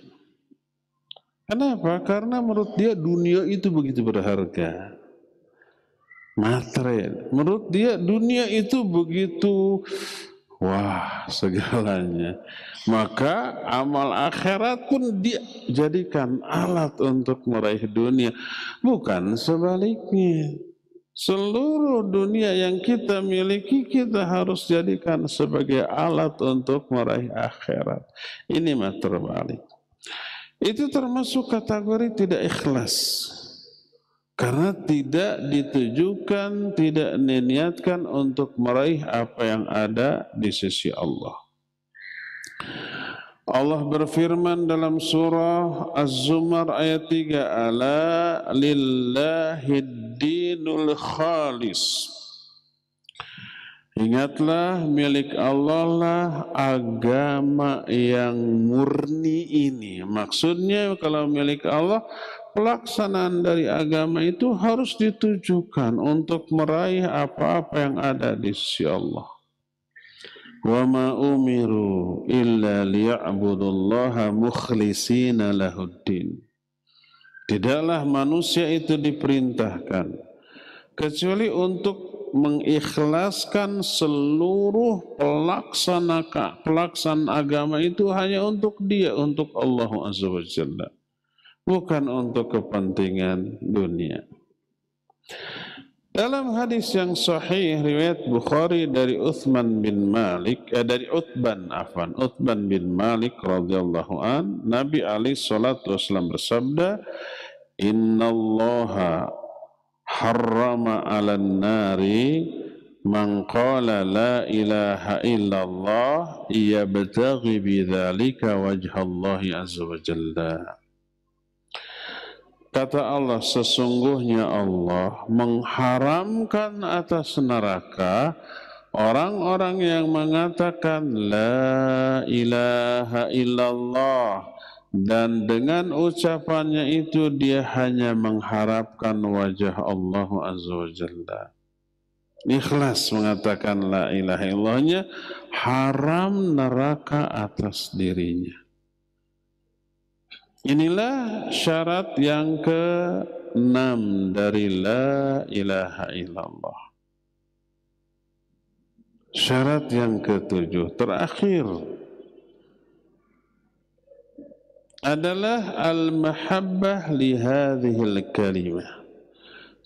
Kenapa? Karena menurut dia dunia itu begitu berharga. Materi. Menurut dia dunia itu begitu wah segalanya. Maka amal akhirat pun dia jadikan alat untuk meraih dunia. Bukan sebaliknya. Seluruh dunia yang kita miliki kita harus jadikan sebagai alat untuk meraih akhirat. Ini terbalik. Itu termasuk kategori tidak ikhlas. Karena tidak ditujukan, tidak diniatkan untuk meraih apa yang ada di sisi Allah. Allah berfirman dalam surah Az-Zumar ayat 3, ala lillahid dinul khalis. Ingatlah milik Allah lah agama yang murni ini. Maksudnya kalau milik Allah pelaksanaan dari agama itu harus ditujukan untuk meraih apa-apa yang ada di sisi Allah. Wa ma umiru illa liya'budullaha mukhlishina lahuddin. Tidaklah manusia itu diperintahkan kecuali untuk mengikhlaskan seluruh pelaksanaan agama itu hanya untuk Dia, untuk Allah Azza wa Jalla, bukan untuk kepentingan dunia. Dalam hadis yang sahih riwayat Bukhari dari Uthman bin Malik, Uthman bin Malik radhiyallahu an, Nabi alaihi salatu wasallam bersabda, "Innallaha harrama 'alan nari man qala la ilaha illallah yabtaghi bidzalika wajhallahi azza wa jalla." Kata Allah, sesungguhnya Allah mengharamkan atas neraka orang-orang yang mengatakan la ilaha illallah, dan dengan ucapannya itu dia hanya mengharapkan wajah Allah Azza wa Jalla. Ikhlas mengatakan la ilaha illallahnya, haram neraka atas dirinya. Inilah syarat yang ke-6 dari la ilaha illallah. Syarat yang ke-7 terakhir adalah al-mahabbah li hadhil kalimah.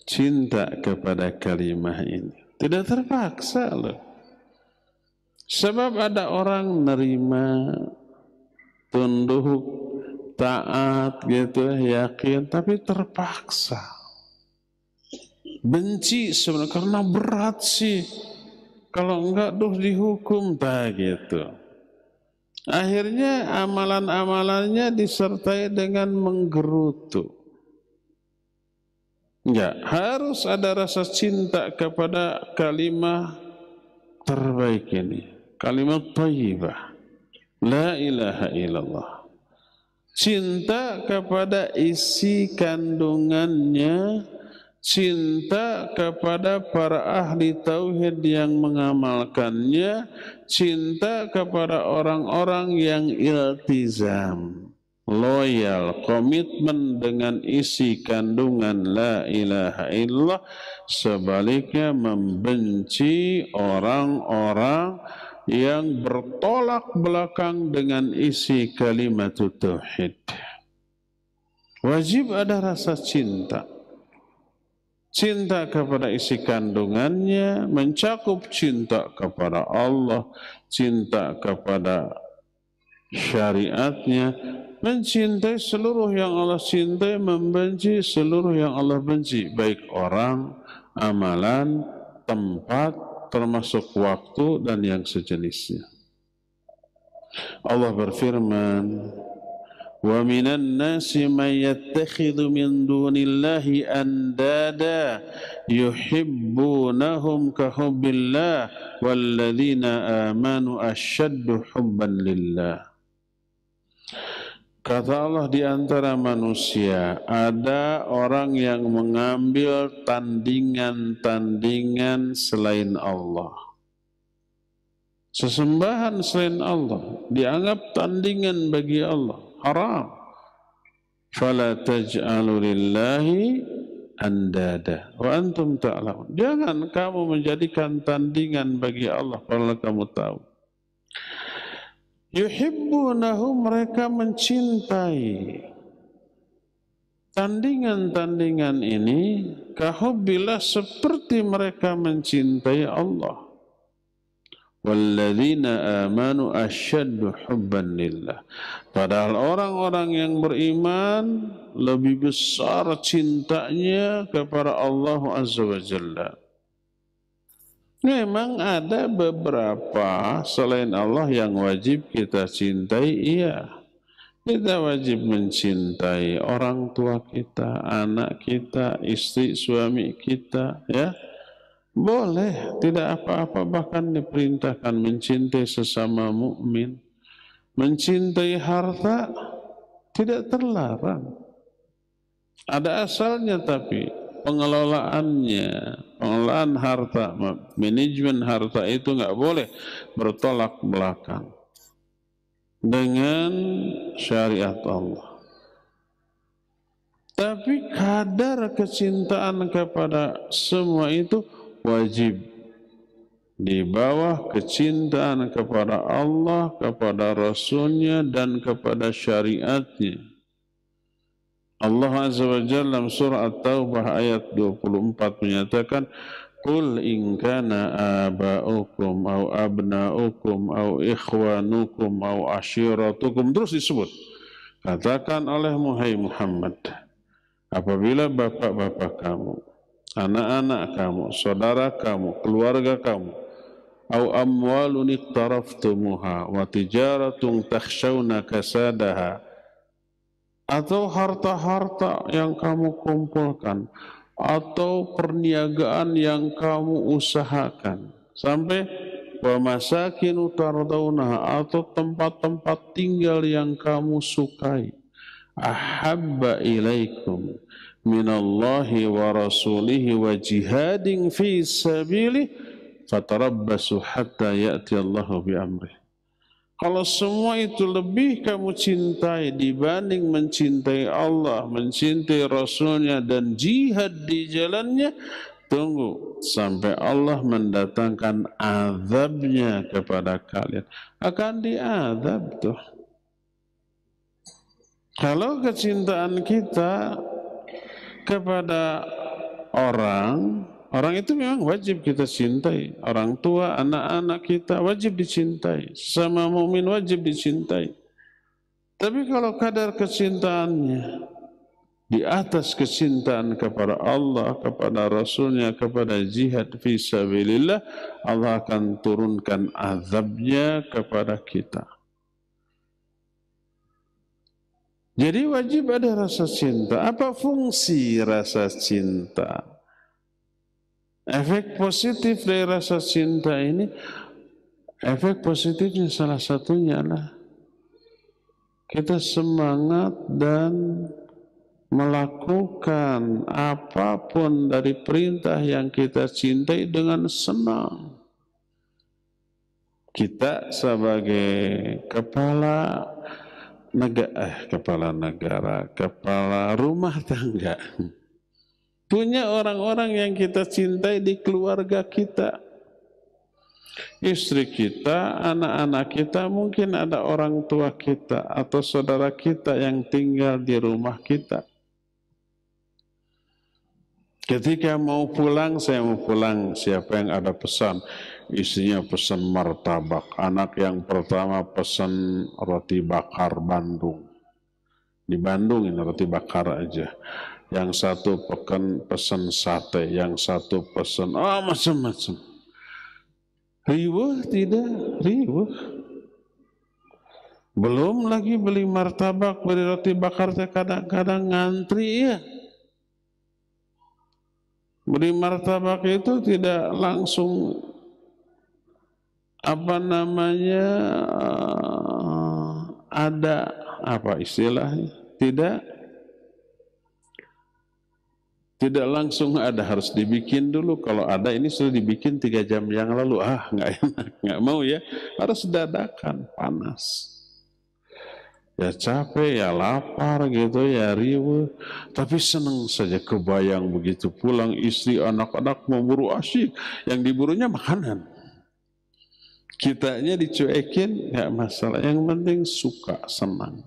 Cinta kepada kalimah ini. Tidak terpaksa loh. Sebab ada orang nerima, tunduk, taat gitu, yakin, tapi terpaksa. Benci sebenarnya karena berat sih. Kalau enggak dihukum tak gitu. Akhirnya amalan-amalannya disertai dengan menggerutu. Enggak, harus ada rasa cinta kepada kalimat terbaik ini. Kalimat thayyibah. La ilaha illallah. Cinta kepada isi kandungannya, cinta kepada para ahli tauhid yang mengamalkannya, cinta kepada orang-orang yang iltizam, loyal, komitmen dengan isi kandungan la ilaha illallah. Sebaliknya membenci orang-orang yang bertolak belakang dengan isi kalimat tauhid. Wajib ada rasa cinta. Cinta kepada isi kandungannya mencakup cinta kepada Allah, cinta kepada syariatnya, mencintai seluruh yang Allah cintai, membenci seluruh yang Allah benci, baik orang, amalan, tempat, termasuk waktu dan yang sejenisnya. Allah berfirman, "Wa minan nasi may yattakhidhu min dunillahi andada yuhibbunahum ka hubbillah walladzina amanu asyaddu hubban lillah." Kata Allah, di antara manusia ada orang yang mengambil tandingan-tandingan selain Allah. Sesembahan selain Allah dianggap tandingan bagi Allah, haram. Fala taj'alu lillahi andada wa antum ta'lamun. Jangan kamu menjadikan tandingan bagi Allah padahal kamu tahu. Yuhibbunahum, mereka mencintai tandingan-tandingan ini, kahubbillah, seperti mereka mencintai Allah. Walladzina amanu asyaddu hubban lillah. Padahal orang-orang yang beriman lebih besar cintanya kepada Allah Azza wa Jalla. Memang ada beberapa selain Allah yang wajib kita cintai, iya. Kita wajib mencintai orang tua kita, anak kita, istri, suami kita, ya. Boleh, tidak apa-apa, bahkan diperintahkan mencintai sesama mukmin. Mencintai harta tidak terlarang. Ada asalnya tapi pengelolaannya, pengelolaan harta, manajemen harta itu nggak boleh bertolak belakang dengan syariat Allah. Tapi kadar kecintaan kepada semua itu wajib di bawah kecintaan kepada Allah, kepada Rasulnya, dan kepada syariatnya. Allah Azza wa Jalla dalam surah At-Taubah ayat 24 menyatakan, Qul in kana aba'ukum au abna'ukum au ikhwanukum au ashiratukum. Terus disebut. Katakan oleh Muhammad, apabila bapak-bapak kamu, anak-anak kamu, saudara kamu, keluarga kamu, au amwalun iqtaraftumuha wa tijaratun takhshawna kasadaha, atau harta-harta yang kamu kumpulkan, atau perniagaan yang kamu usahakan, sampai wa masakinu tardawnaha, atau tempat-tempat tinggal yang kamu sukai, ahabba ilaikum minallahi wa rasulihi wa jihadin fi sabilihi fatarabbasu hatta ya'ti Allahu bi amrih. Kalau semua itu lebih kamu cintai dibanding mencintai Allah, mencintai Rasulnya, dan jihad di jalannya, tunggu sampai Allah mendatangkan azabnya kepada kalian. Akan diazab tuh. Kalau kecintaan kita kepada orang itu memang wajib kita cintai. Orang tua, anak-anak kita wajib dicintai. Sama mukmin wajib dicintai. Tapi kalau kadar kecintaannya di atas kecintaan kepada Allah, kepada Rasulnya, kepada jihad fi sabilillah, Allah akan turunkan azabnya kepada kita. Jadi wajib ada rasa cinta. Apa fungsi rasa cinta? Efek positif dari rasa cinta ini, efek positifnya salah satunya adalah kita semangat dan melakukan apapun dari perintah yang kita cintai dengan senang. Kita sebagai kepala negara, kepala rumah tangga, punya orang-orang yang kita cintai di keluarga kita. Istri kita, anak-anak kita, mungkin ada orang tua kita atau saudara kita yang tinggal di rumah kita. Ketika mau pulang, saya mau pulang, siapa yang ada pesan? Istrinya pesan martabak, anak yang pertama pesan roti bakar Bandung. Di Bandung ini roti bakar aja. Yang satu pesan sate, yang satu pesan macam-macam. Riweuh tidak? Riweuh. Belum lagi beli martabak, beli roti bakar, kadang-kadang ngantri ya. Beli martabak itu tidak langsung ada apa istilahnya? Tidak langsung ada, harus dibikin dulu. Kalau ada ini sudah dibikin 3 jam yang lalu, nggak enak, nggak mau ya. Harus dadakan, panas. Ya capek, ya lapar gitu, ya riweuh. Tapi senang saja kebayang begitu pulang istri, anak-anak memburu asyik. Yang diburunya makanan. Kitanya dicuekin, nggak masalah. Yang penting suka, senang.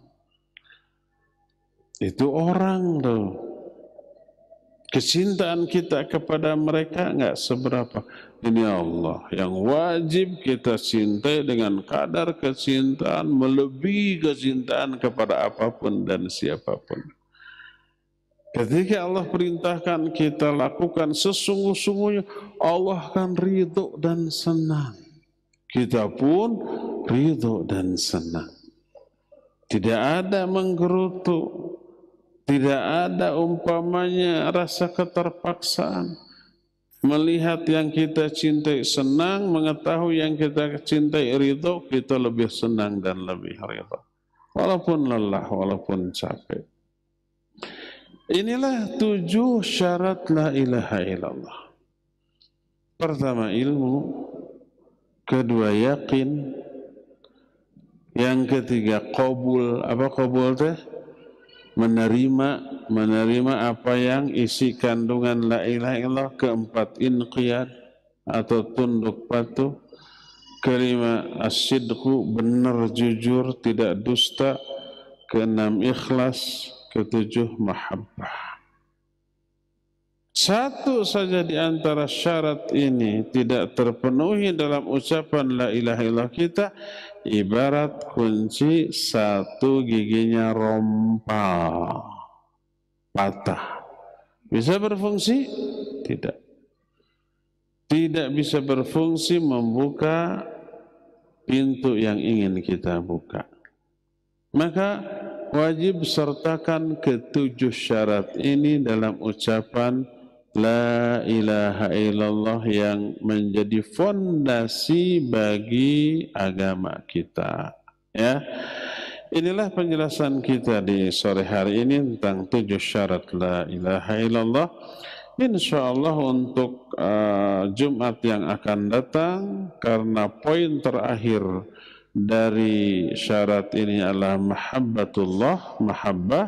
Itu orang tuh. Kecintaan kita kepada mereka nggak seberapa. Ini Allah yang wajib kita cintai dengan kadar kecintaan melebihi kecintaan kepada apapun dan siapapun. Ketika Allah perintahkan kita lakukan sesungguh-sungguhnya, Allah akan ridho dan senang. Kita pun ridho dan senang. Tidak ada menggerutu. Tidak ada umpamanya rasa keterpaksaan. Melihat yang kita cintai senang, mengetahui yang kita cintai ridho, kita lebih senang dan lebih ridho. Walaupun lelah, walaupun capek. Inilah 7 syarat la ilaha illallah. Pertama ilmu, kedua yakin, yang ketiga qabul. Apa qabul teh? Menerima apa yang isi kandungan la ilaha illallah. Keempat inqiyad atau tunduk patuh. Kelima as-sidqu, benar jujur tidak dusta. Keenam ikhlas. Ketujuh mahabbah. Satu saja di antara syarat ini tidak terpenuhi dalam ucapan la ilaha illallah kita, ibarat kunci satu giginya rompal, patah. Bisa berfungsi? Tidak. Tidak bisa berfungsi membuka pintu yang ingin kita buka. Maka wajib sertakan ketujuh syarat ini dalam ucapan la ilaha illallah yang menjadi fondasi bagi agama kita. Ya, inilah penjelasan kita di sore hari ini tentang 7 syarat la ilaha illallah. Insyaallah untuk Jumat yang akan datang, karena poin terakhir dari syarat ini adalah mahabbatullah, mahabbah,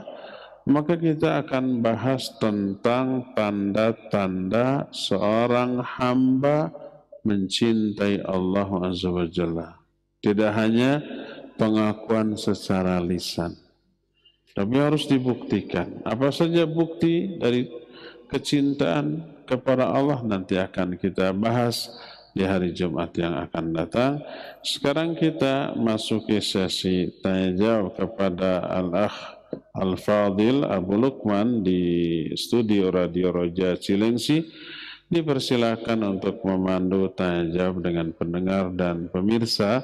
maka kita akan bahas tentang tanda-tanda seorang hamba mencintai Allah Azza wa Jalla. Tidak hanya pengakuan secara lisan, tapi harus dibuktikan. Apa saja bukti dari kecintaan kepada Allah nanti akan kita bahas di hari Jumat yang akan datang. Sekarang kita masuki sesi tanya jawab kepada Al-Akh Al-Fadil Abu Lukman di studio Radio Roja Cilengsi. Dipersilakan untuk memandu tanya jawab dengan pendengar dan pemirsa.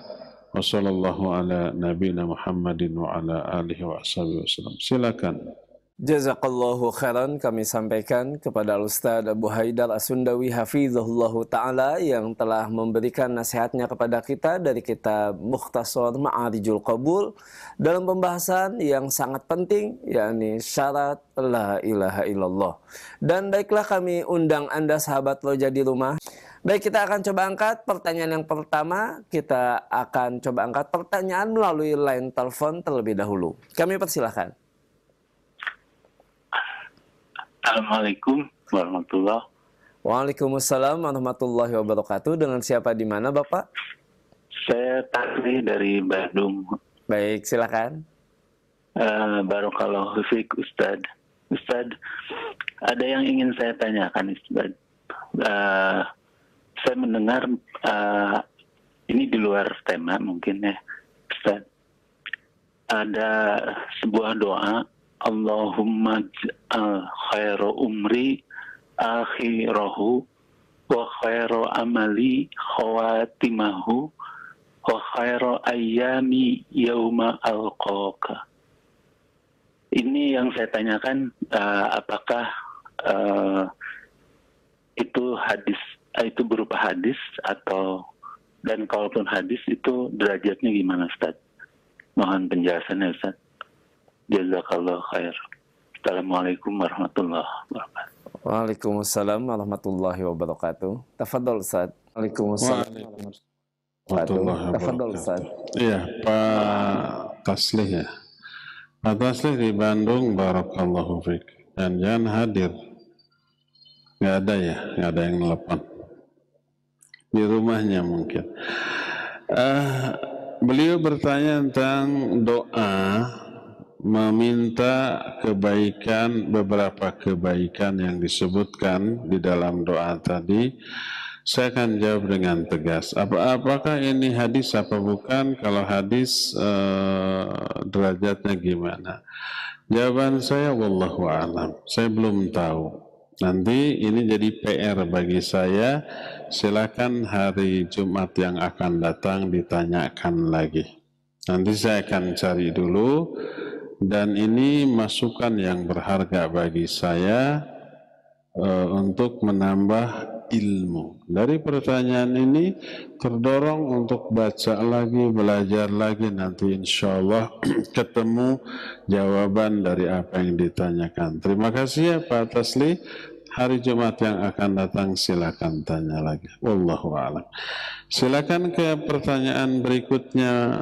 Wassallallahu ala nabiyina Muhammadin wa ala alihi wa sallam. Silakan. Jazakallahu khairan, kami sampaikan kepada Al-Ustaz Abu Haidar As-Sundawi hafizahullahu ta'ala yang telah memberikan nasihatnya kepada kita dari kitab Mukhtasar Ma'arijul Qabul dalam pembahasan yang sangat penting, yakni syarat la ilaha illallah. Dan baiklah, kami undang Anda sahabat Roja di rumah. Baik, kita akan coba angkat pertanyaan yang pertama. Kita akan coba angkat pertanyaan melalui line telepon terlebih dahulu. Kami persilahkan. Assalamualaikum warahmatullahi wabarakatuh. Waalaikumsalam warahmatullahi wabarakatuh. Dengan siapa di mana, Bapak? Saya Tasli dari Bandung. Baik, silakan. Barakallahu fiik Ustaz. Ustaz, ada yang ingin saya tanyakan, Ustaz. Saya mendengar ini di luar tema mungkin ya, Ustaz. Ada sebuah doa, Allahumma j'al khairu umri akhirahu wa khairu amali khawatimahu wa khairu ayyami yauma alqaka. Ini yang saya tanyakan, apakah itu hadis, itu berupa hadis atau, dan kalaupun hadis itu derajatnya gimana, Ustaz? Mohon penjelasannya, Ustaz. Jazakallah khair. Assalamualaikum warahmatullahi wabarakatuh. Waalaikumsalam warahmatullahi wabarakatuh. Tafadhol, Ustaz. Waalaikumsalam warahmatullahi wabarakatuh. Tafadhol, Ustaz. Iya, Pak Taslih ya. Pak Taslih di Bandung, barakallahu fiik. Dan jangan hadir. Nggak ada ya, nggak ada yang nelpon. Di rumahnya mungkin. Beliau bertanya tentang doa meminta kebaikan, beberapa kebaikan yang disebutkan di dalam doa tadi. Saya akan jawab dengan tegas. Apakah ini hadis apa bukan? Kalau hadis derajatnya gimana? Jawaban saya wallahu a'lam. Saya belum tahu. Nanti ini jadi PR bagi saya. Silakan hari Jumat yang akan datang ditanyakan lagi. Nanti saya akan cari dulu. Dan ini masukan yang berharga bagi saya untuk menambah ilmu. Dari pertanyaan ini terdorong untuk baca lagi, belajar lagi, nanti insya Allah ketemu jawaban dari apa yang ditanyakan. Terima kasih ya Pak Tasli. Hari Jumat yang akan datang silakan tanya lagi. Wallahu a'lam. Silakan ke pertanyaan berikutnya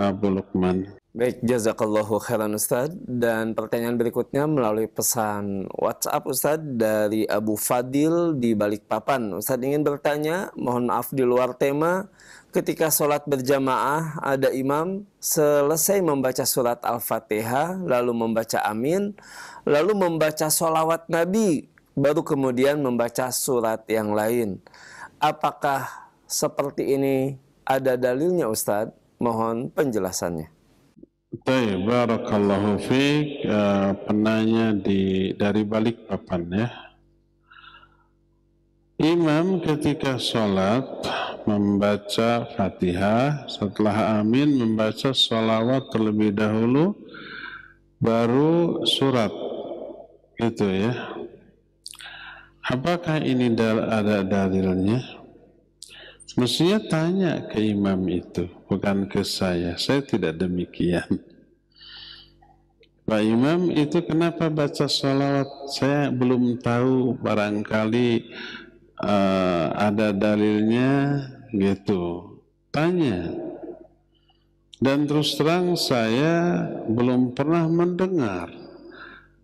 Abu Lukman. Baik, jazakallahu khairan Ustaz. Dan pertanyaan berikutnya melalui pesan WhatsApp Ustaz dari Abu Fadil di Balikpapan. Ustaz ingin bertanya, mohon maaf di luar tema, ketika sholat berjamaah ada imam selesai membaca surat Al-Fatihah, lalu membaca amin, lalu membaca sholawat Nabi, baru kemudian membaca surat yang lain. Apakah seperti ini ada dalilnya Ustaz? Mohon penjelasannya. Baik, barakallahu fiik. Penanya dari Balikpapan ya. Imam ketika sholat membaca Fatihah, setelah amin membaca sholawat terlebih dahulu, baru surat, gitu ya. Apakah ini ada dalilnya? Mestinya tanya ke imam itu, bukan ke saya. Saya tidak demikian. Pak Imam itu kenapa baca sholawat? Saya belum tahu, barangkali ada dalilnya gitu. Tanya. Dan terus terang saya belum pernah mendengar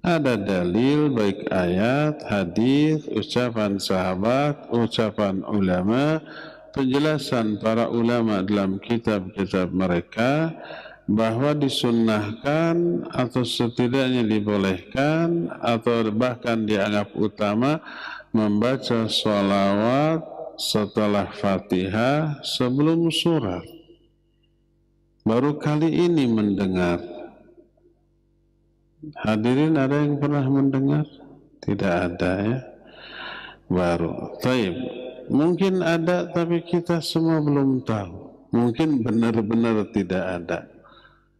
ada dalil baik ayat, hadis, ucapan sahabat, ucapan ulama, penjelasan para ulama dalam kitab-kitab mereka bahwa disunnahkan atau setidaknya dibolehkan atau bahkan dianggap utama membaca sholawat setelah Fatihah sebelum surat. Baru kali ini mendengar. Hadirin ada yang pernah mendengar? Tidak ada ya. Baru. Taib. Mungkin ada tapi kita semua belum tahu. Mungkin benar-benar tidak ada.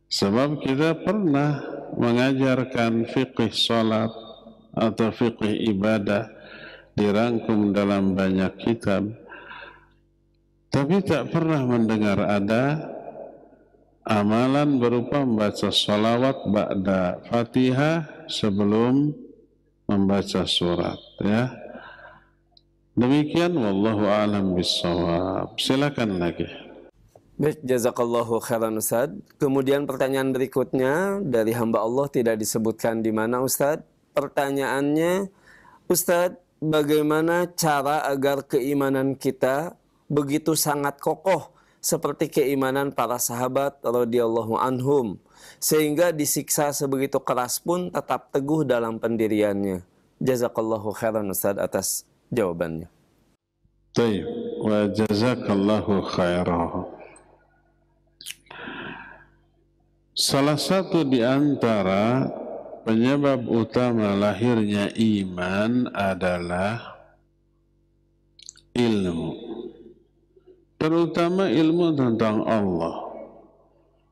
Sebab kita pernah mengajarkan fiqih salat atau fiqih ibadah dirangkum dalam banyak kitab. Tapi tak pernah mendengar ada amalan berupa membaca salawat ba'da Fatihah sebelum membaca surat ya. Demikian wallahu a'lam bissawab. Silakan lagi. Baik, jazakallahu khairan Ustaz. Kemudian pertanyaan berikutnya dari hamba Allah tidak disebutkan di mana Ustaz. Pertanyaannya, Ustaz, bagaimana cara agar keimanan kita begitu sangat kokoh seperti keimanan para sahabat radhiyallahu anhum sehingga disiksa sebegitu keras pun tetap teguh dalam pendiriannya? Jazakallahu khairan Ustaz atas jawabannya. Baik, wa jazakallahu khairan. Salah satu di antara penyebab utama lahirnya iman adalah ilmu. Terutama ilmu tentang Allah,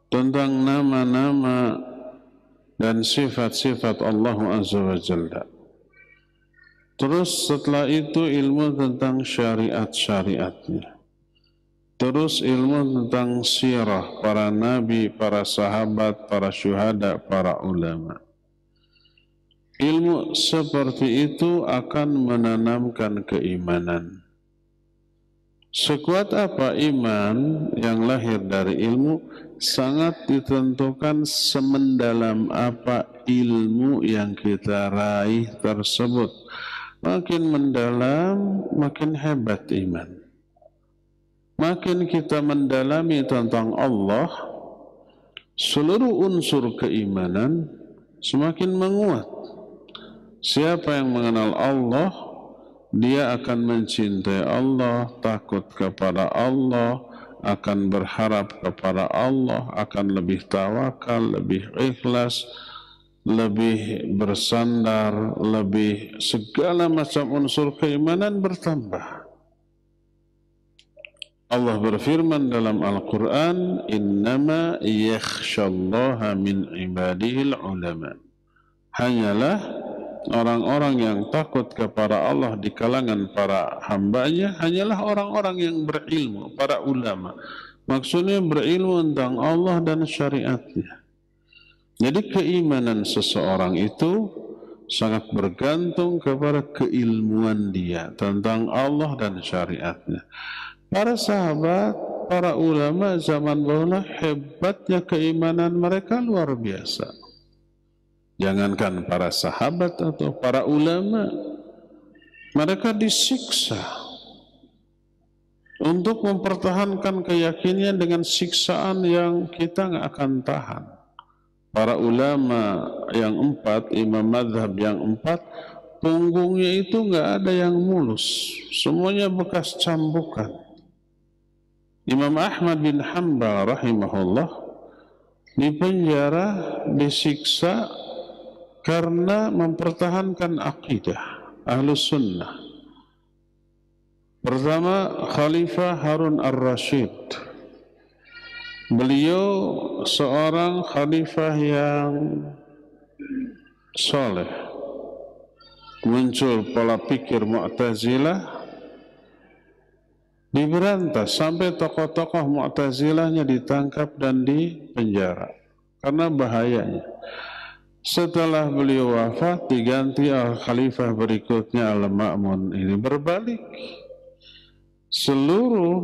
tentang nama-nama dan sifat-sifat Allah Azza wa Jalla. Terus setelah itu ilmu tentang syariat-syariatnya. Terus ilmu tentang sirah para nabi, para sahabat, para syuhada, para ulama. Ilmu seperti itu akan menanamkan keimanan. Sekuat apa iman yang lahir dari ilmu sangat ditentukan semendalam apa ilmu yang kita raih tersebut. Makin mendalam, makin hebat iman. Makin kita mendalami tentang Allah, seluruh unsur keimanan semakin menguat. Siapa yang mengenal Allah, dia akan mencintai Allah, takut kepada Allah, akan berharap kepada Allah, akan lebih tawakal, lebih ikhlas, lebih bersandar, lebih segala macam unsur keimanan bertambah. Allah berfirman dalam Al-Quran, innama yakhshallaha min ibadihil ulama. Hanyalah orang-orang yang takut kepada Allah di kalangan para hambanya hanyalah orang-orang yang berilmu, para ulama. Maksudnya berilmu tentang Allah dan syariatnya. Jadi keimanan seseorang itu sangat bergantung kepada keilmuan dia tentang Allah dan syariatnya. Para sahabat, para ulama zaman dahulu hebatnya keimanan mereka luar biasa. Jangankan para sahabat atau para ulama, mereka disiksa untuk mempertahankan keyakinan dengan siksaan yang kita nggak akan tahan. Para ulama yang 4, imam mazhab yang 4, punggungnya itu nggak ada yang mulus, semuanya bekas cambukan. Imam Ahmad bin Hanbal rahimahullah dipenjara, disiksa karena mempertahankan akidah Ahlus Sunnah. Pertama, Khalifah Harun ar-Rasyid. Beliau seorang khalifah yang soleh. Muncul pola pikir Mu'tazilah, diberantas sampai tokoh-tokoh Mu'tazilahnya ditangkap dan dipenjara karena bahayanya. Setelah beliau wafat, diganti khalifah berikutnya Al-Ma'mun. Ini berbalik. Seluruh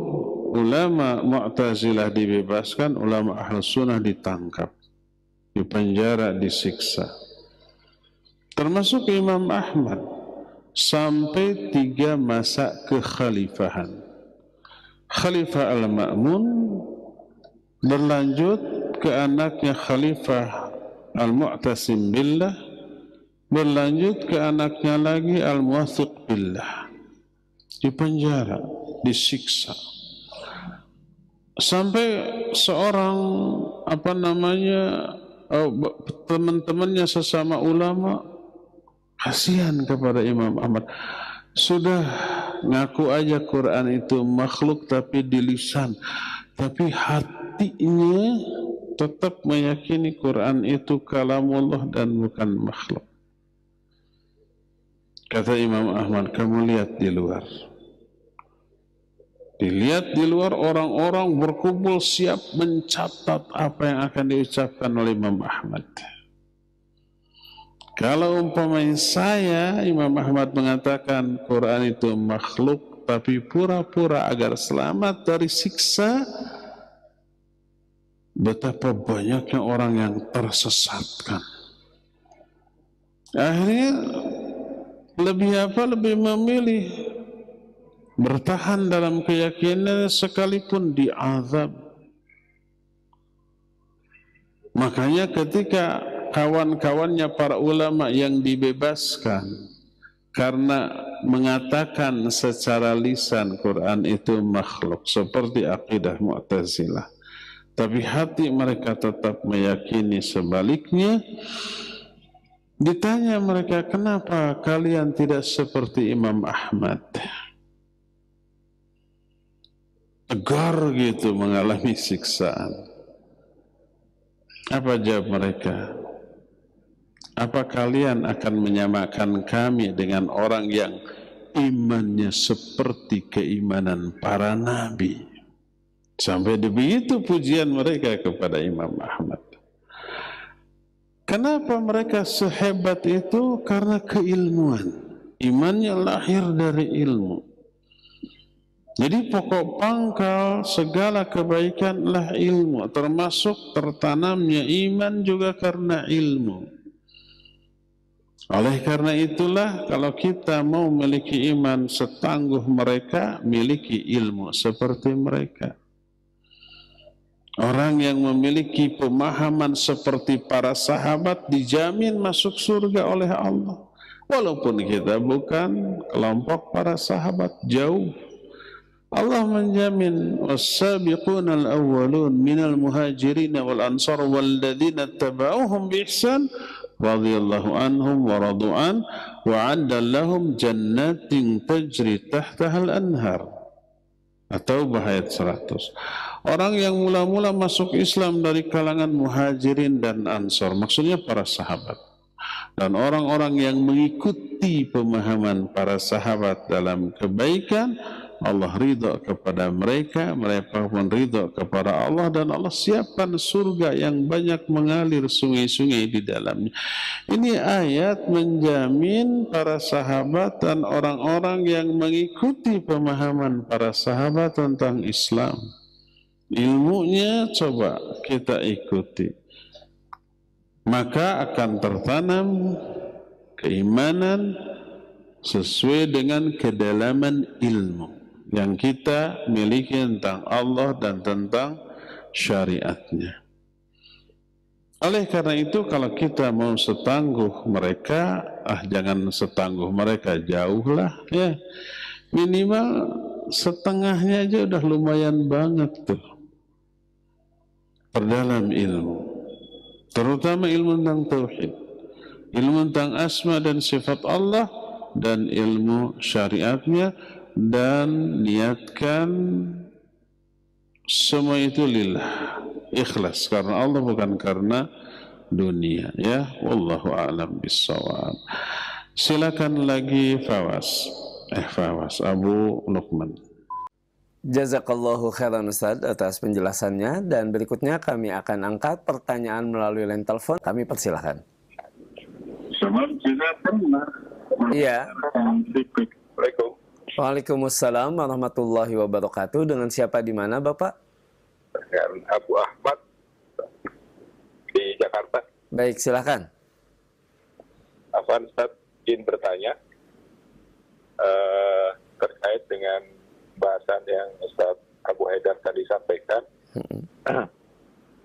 ulama Mu'tazilah dibebaskan, ulama Ahlus Sunnah ditangkap, dipenjara, disiksa. Termasuk Imam Ahmad sampai 3 masa kekhalifahan. Khalifah Al-Ma'mun berlanjut ke anaknya Khalifah Al-Mu'tasim Billah, berlanjut ke anaknya lagi Al-Muwathiq Billah. Dipenjara, disiksa. Sampai seorang teman-temannya sesama ulama kasihan kepada Imam Ahmad. Sudah ngaku aja Quran itu makhluk tapi di lisan, tapi hatinya tetap meyakini Quran itu kalamullah dan bukan makhluk. Kata Imam Ahmad, kamu lihat di luar. Dilihat di luar, orang-orang berkumpul siap mencatat apa yang akan diucapkan oleh Imam Ahmad. Kalau umpamanya saya, Imam Ahmad mengatakan Quran itu makhluk, tapi pura-pura agar selamat dari siksa, betapa banyaknya orang yang tersesatkan. Akhirnya lebih memilih bertahan dalam keyakinan sekalipun diazab. Makanya ketika kawan-kawannya para ulama yang dibebaskan karena mengatakan secara lisan Quran itu makhluk seperti akidah Mu'tazilah, tapi hati mereka tetap meyakini sebaliknya, ditanya mereka, kenapa kalian tidak seperti Imam Ahmad? Tegar gitu mengalami siksaan. Apa jawab mereka? Apa kalian akan menyamakan kami dengan orang yang imannya seperti keimanan para nabi? Sampai begitu pujian mereka kepada Imam Ahmad. Kenapa mereka sehebat itu? Karena keilmuan. Imannya lahir dari ilmu. Jadi pokok pangkal segala kebaikanlah ilmu, termasuk tertanamnya iman juga karena ilmu. Oleh karena itulah kalau kita mau memiliki iman setangguh mereka, miliki ilmu seperti mereka. Orang yang memiliki pemahaman seperti para sahabat dijamin masuk surga oleh Allah. Walaupun kita bukan kelompok para sahabat, jauh. Allah menjamin was-sabiquna al-awwalun minal muhajirin wal ansar walladzina tabauhum bi ihsan radhiyallahu anhum wa radu'an wa 'adda lahum jannatin tajri tahtaha al-anhar. Atau ayat 100. Orang yang mula-mula masuk Islam dari kalangan muhajirin dan ansar, maksudnya para sahabat. Dan orang-orang yang mengikuti pemahaman para sahabat dalam kebaikan, Allah ridha kepada mereka, mereka pun ridha kepada Allah, dan Allah siapkan surga yang banyak mengalir sungai-sungai di dalamnya. Ini ayat menjamin para sahabat dan orang-orang yang mengikuti pemahaman para sahabat tentang Islam. Ilmunya coba kita ikuti, maka akan tertanam keimanan sesuai dengan kedalaman ilmu yang kita miliki tentang Allah dan tentang syariatnya. Oleh karena itu, kalau kita mau setangguh mereka, jangan setangguh mereka, jauhlah ya. Minimal setengahnya aja udah lumayan banget tuh. Perdalam ilmu, terutama ilmu tentang tauhid, ilmu tentang asma dan sifat Allah, dan ilmu syariatnya, dan niatkan semua itu lillah, ikhlas karena Allah, bukan karena dunia ya. Wallahu a'lam bissawab. Silakan lagi Fawaz Abu Luqman. Jazakallahu khairan Ustaz atas penjelasannya, dan berikutnya kami akan angkat pertanyaan melalui line telepon. Kami persilahkan. Iya. Assalamualaikum. Waalaikumsalam warahmatullahi wabarakatuh. Dengan siapa di mana Bapak? Dengan Abu Ahmad di Jakarta. Baik, silakan. Afwan Ustaz, ingin bertanya terkait dengan bahasan yang Ustaz Abu Haidar tadi sampaikan.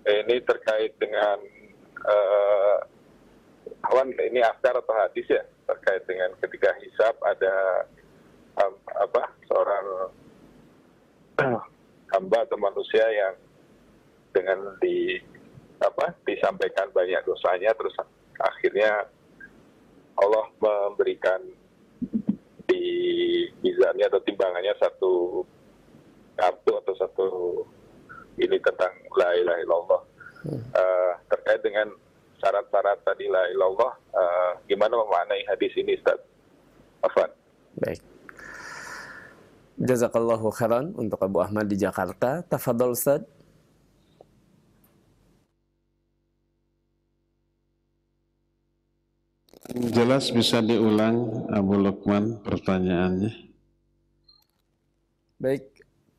Ini terkait dengan ini afkar atau hadis ya, terkait dengan ketika hisab ada seorang hamba atau manusia yang dengan disampaikan banyak dosanya, terus akhirnya Allah memberikan di mizannya atau timbangannya satu kartu atau satu ini tentang la ilaha illallah. Terkait dengan syarat-syarat tadi la ilaha illallah, gimana memaknai hadis ini Ustaz? Afwan. Baik. Jazakallahu khairan untuk Abu Ahmad di Jakarta. Tafadhol Ustaz. Jelas bisa diulang Abu Luqman pertanyaannya. Baik,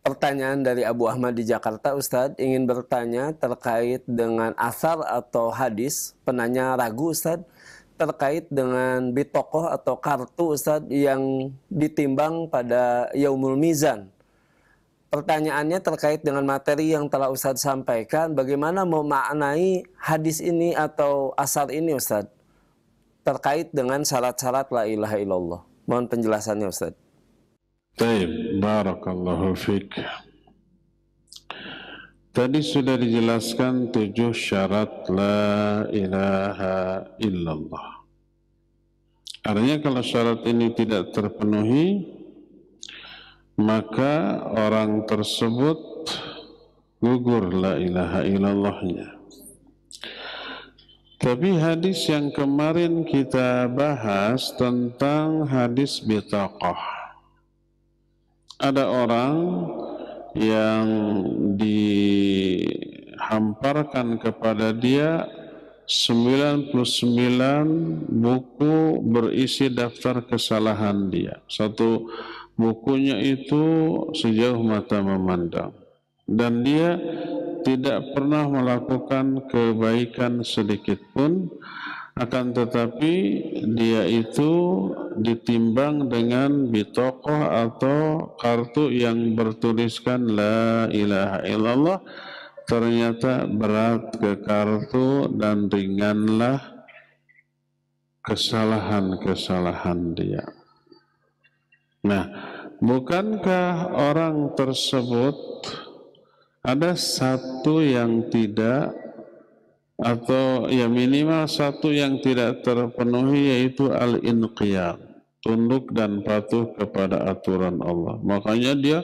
pertanyaan dari Abu Ahmad di Jakarta, Ustadz ingin bertanya terkait dengan asar atau hadis. Penanya ragu Ustadz terkait dengan bitokoh atau kartu Ustadz yang ditimbang pada Yaumul Mizan. Pertanyaannya terkait dengan materi yang telah Ustadz sampaikan, bagaimana memaknai hadis ini atau asar ini Ustadz terkait dengan syarat-syarat la ilaha illallah. Mohon penjelasannya Ustadz. Baik, barakallahu fiik. Tadi sudah dijelaskan 7 syarat la ilaha illallah. Artinya kalau syarat ini tidak terpenuhi, maka orang tersebut gugur la ilaha illallahnya. Tapi hadis yang kemarin kita bahas tentang hadis bitaqah. Ada orang yang dihamparkan kepada dia 99 buku berisi daftar kesalahan dia. Satu bukunya itu sejauh mata memandang. Dan dia tidak pernah melakukan kebaikan sedikit pun, akan tetapi dia itu ditimbang dengan bitokoh atau kartu yang bertuliskan la ilaha illallah. Ternyata berat ke kartu dan ringanlah kesalahan-kesalahan dia. Nah, bukankah orang tersebut ada satu yang tidak, atau ya minimal satu yang tidak terpenuhi, yaitu al-inqiyad, tunduk dan patuh kepada aturan Allah. Makanya dia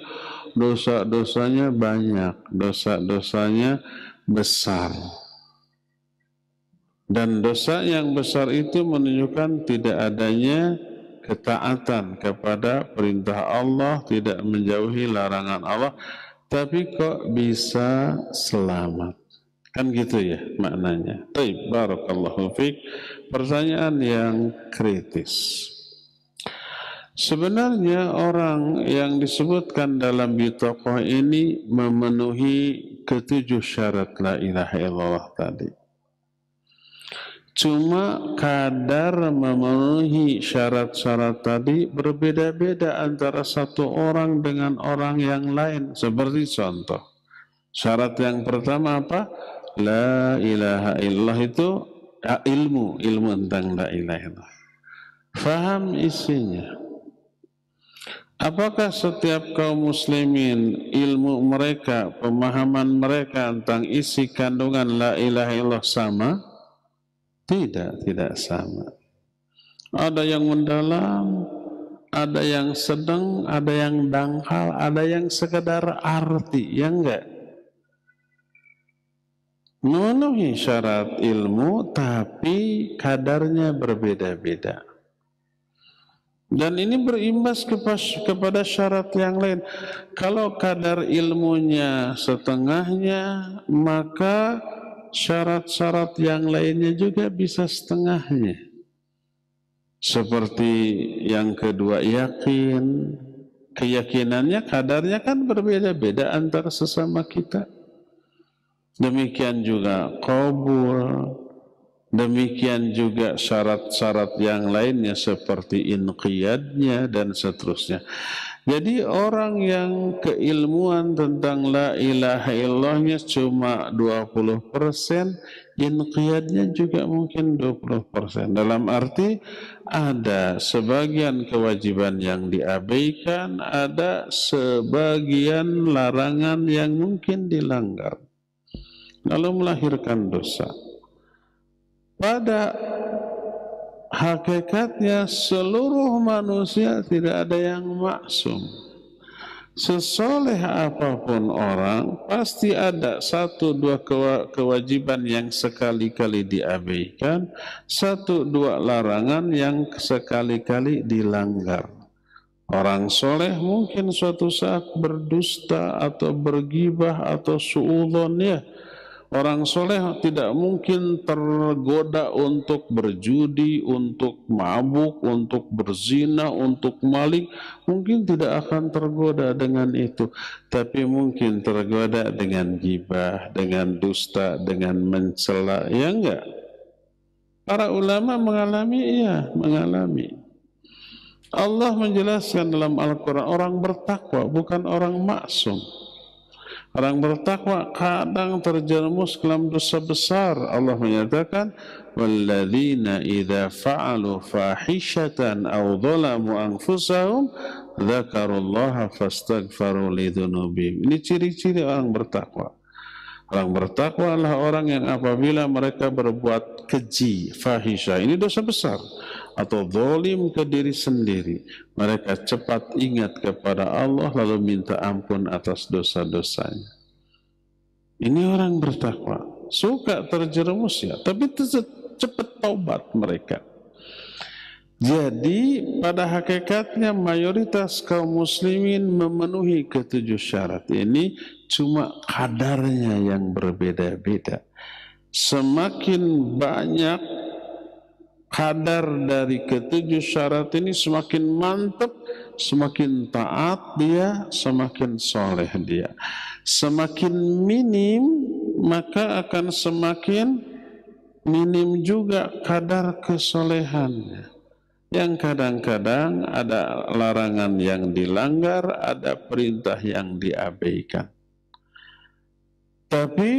dosa-dosanya banyak, dosa-dosanya besar. Dan dosa yang besar itu menunjukkan tidak adanya ketaatan kepada perintah Allah, tidak menjauhi larangan Allah, tapi kok bisa selamat. Kan gitu ya maknanya. Baik, barakallahu fiik. Pertanyaan yang kritis. Sebenarnya orang yang disebutkan dalam bitoqah ini memenuhi ketujuh syarat la ilaha illallah tadi. Cuma kadar memenuhi syarat-syarat tadi berbeda-beda antara satu orang dengan orang yang lain. Seperti contoh, syarat yang pertama apa? La ilaha illallah itu ilmu tentang la ilaha illallah. Faham isinya. Apakah setiap kaum muslimin ilmu mereka, pemahaman mereka tentang isi kandungan la ilaha illallah sama? Tidak sama. Ada yang mendalam, ada yang sedang, ada yang dangkal, ada yang sekedar arti, ya enggak? Memenuhi syarat ilmu, tapi kadarnya berbeda-beda. Dan ini berimbas kepada syarat yang lain. Kalau kadar ilmunya setengahnya, maka syarat-syarat yang lainnya juga bisa setengahnya. Seperti yang kedua, yakin. Keyakinannya kadarnya kan berbeda-beda antara sesama kita. Demikian juga qabul. Demikian juga syarat-syarat yang lainnya seperti inqiyadnya dan seterusnya. Jadi orang yang keilmuan tentang la ilaha illallahnya cuma 20%, inqiyadnya juga mungkin 20%. Dalam arti ada sebagian kewajiban yang diabaikan, ada sebagian larangan yang mungkin dilanggar, lalu melahirkan dosa. Pada hakikatnya seluruh manusia tidak ada yang maksum. Sesoleh apapun orang, pasti ada satu dua kewajiban yang sekali-kali diabaikan, satu dua larangan yang sekali-kali dilanggar. Orang soleh mungkin suatu saat berdusta atau bergibah atau suudzon ya. Orang soleh tidak mungkin tergoda untuk berjudi, untuk mabuk, untuk berzina, untuk maling. Mungkin tidak akan tergoda dengan itu. Tapi mungkin tergoda dengan gibah, dengan dusta, dengan mencela. Ya enggak? Para ulama mengalami, iya mengalami. Allah menjelaskan dalam Al-Quran, orang bertakwa bukan orang maksum. Orang bertakwa kadang terjerumus dalam dosa besar. Allah menyatakan, "Walladzina idza fa'alu fahishatan aw dhalamu anfusahum dzakarullaha fastaghfaru lidzunubihim." Ini ciri-ciri orang bertakwa. Orang bertakwa adalah orang yang apabila mereka berbuat keji, fahisha, ini dosa besar, atau zalim ke diri sendiri, mereka cepat ingat kepada Allah lalu minta ampun atas dosa-dosanya. Ini orang bertakwa. Suka terjerumus ya, tapi cepat taubat mereka. Jadi pada hakikatnya mayoritas kaum muslimin memenuhi ketujuh syarat ini, cuma kadarnya yang berbeda-beda. Semakin banyak kadar dari ketujuh syarat ini, semakin mantap, semakin taat dia, semakin soleh dia. Semakin minim, maka akan semakin minim juga kadar kesolehannya. Yang kadang-kadang ada larangan yang dilanggar, ada perintah yang diabaikan. Tapi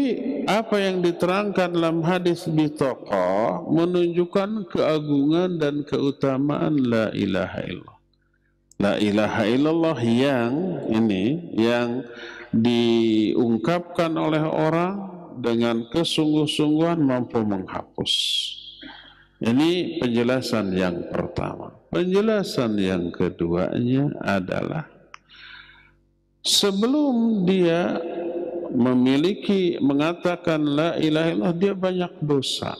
apa yang diterangkan dalam hadis Bithaqah menunjukkan keagungan dan keutamaan la ilaha illallah. La ilaha illallah yang ini, yang diungkapkan oleh orang dengan kesungguh-sungguhan mampu menghapus. Ini penjelasan yang pertama. Penjelasan yang keduanya adalah sebelum dia mengatakan la ilaha illallah, dia banyak dosa.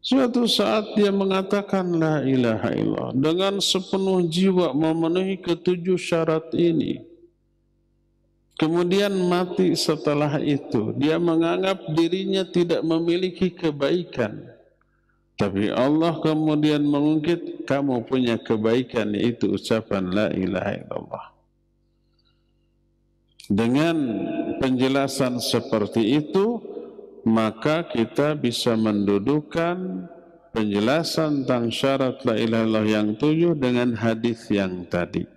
Suatu saat dia mengatakan la ilaha illallah dengan sepenuh jiwa, memenuhi ketujuh syarat ini. Kemudian mati setelah itu. Dia menganggap dirinya tidak memiliki kebaikan. Tapi Allah kemudian mengungkit, kamu punya kebaikan, yaitu ucapan la ilaha illallah. Dengan penjelasan seperti itu, maka kita bisa mendudukan penjelasan tentang syarat la ilaha illallah yang 7 dengan hadis yang tadi.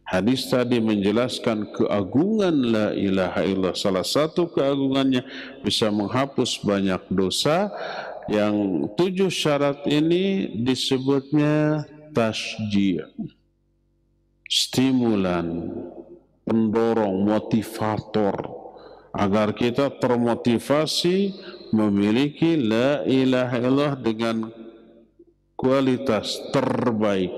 Hadis tadi menjelaskan keagungan la ilaha illallah. Salah satu keagungannya bisa menghapus banyak dosa. Yang 7 syarat ini disebutnya tasjih, stimulan, pendorong, motivator, agar kita termotivasi memiliki la ilaha illallah dengan kualitas terbaik,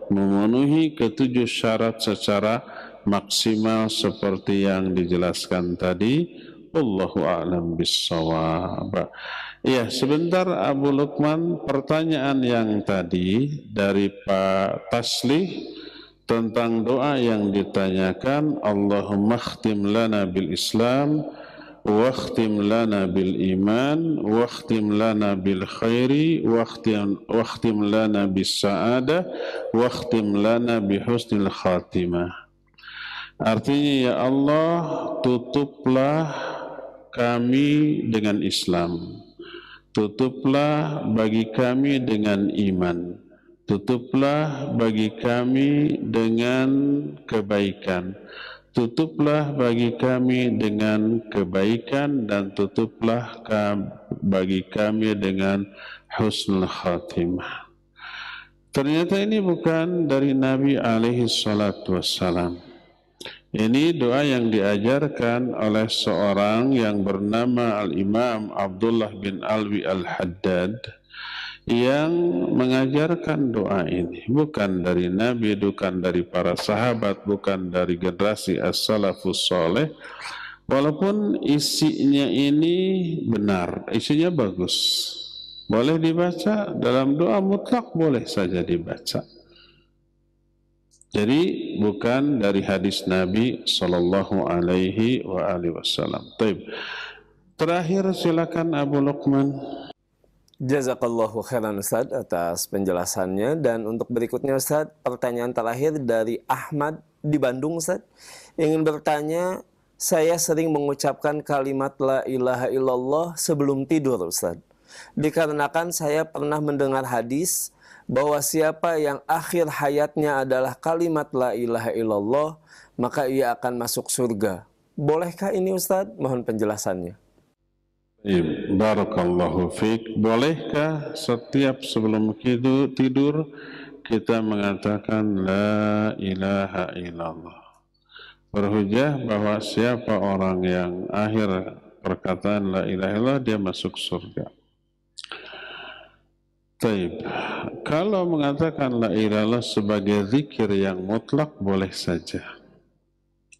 memenuhi ketujuh syarat secara maksimal seperti yang dijelaskan tadi. Wallahu a'lam bissawab. Ya, sebentar Abu Lukman, pertanyaan yang tadi dari Pak Taslih tentang doa yang ditanyakan, Allahumma khtim lana bil Islam, wakhtim lana bil iman, wakhtim lana bil khairi, wakhtim lana bis sa'adah, wakhtim lana bi husnil khatimah. Artinya, ya Allah, tutuplah kami dengan Islam, tutuplah bagi kami dengan iman, tutuplah bagi kami dengan kebaikan, tutuplah bagi kami dengan kebaikan, dan tutuplah bagi kami dengan husnul khatimah. Ternyata ini bukan dari Nabi alaihi salatu wassalam. Ini doa yang diajarkan oleh seorang yang bernama Al-Imam Abdullah bin Alwi Al-Haddad, yang mengajarkan doa ini. Bukan dari Nabi, bukan dari para sahabat, bukan dari generasi as-salafus soleh. Walaupun isinya ini benar, isinya bagus, boleh dibaca dalam doa mutlak, boleh saja dibaca. Jadi bukan dari hadis Nabi sallallahu alaihi wasallam. Baik. Terakhir silakan Abu Lukman. Jazakallahu khairan Ustaz atas penjelasannya. Dan untuk berikutnya Ustaz, pertanyaan terakhir dari Ahmad di Bandung Ustaz. Ingin bertanya, saya sering mengucapkan kalimat la ilaha illallah sebelum tidur Ustaz. Dikarenakan saya pernah mendengar hadis bahwa siapa yang akhir hayatnya adalah kalimat la ilaha illallah, maka ia akan masuk surga. Bolehkah ini Ustaz? Mohon penjelasannya. Barakallahu fiik. Bolehkah setiap sebelum tidur kita mengatakan la ilaha illallah? Berhujjah bahwa siapa orang yang akhir perkataan la ilaha illallah, dia masuk surga. Taib. Kalau mengatakan la ilaha illallah sebagai zikir yang mutlak, boleh saja.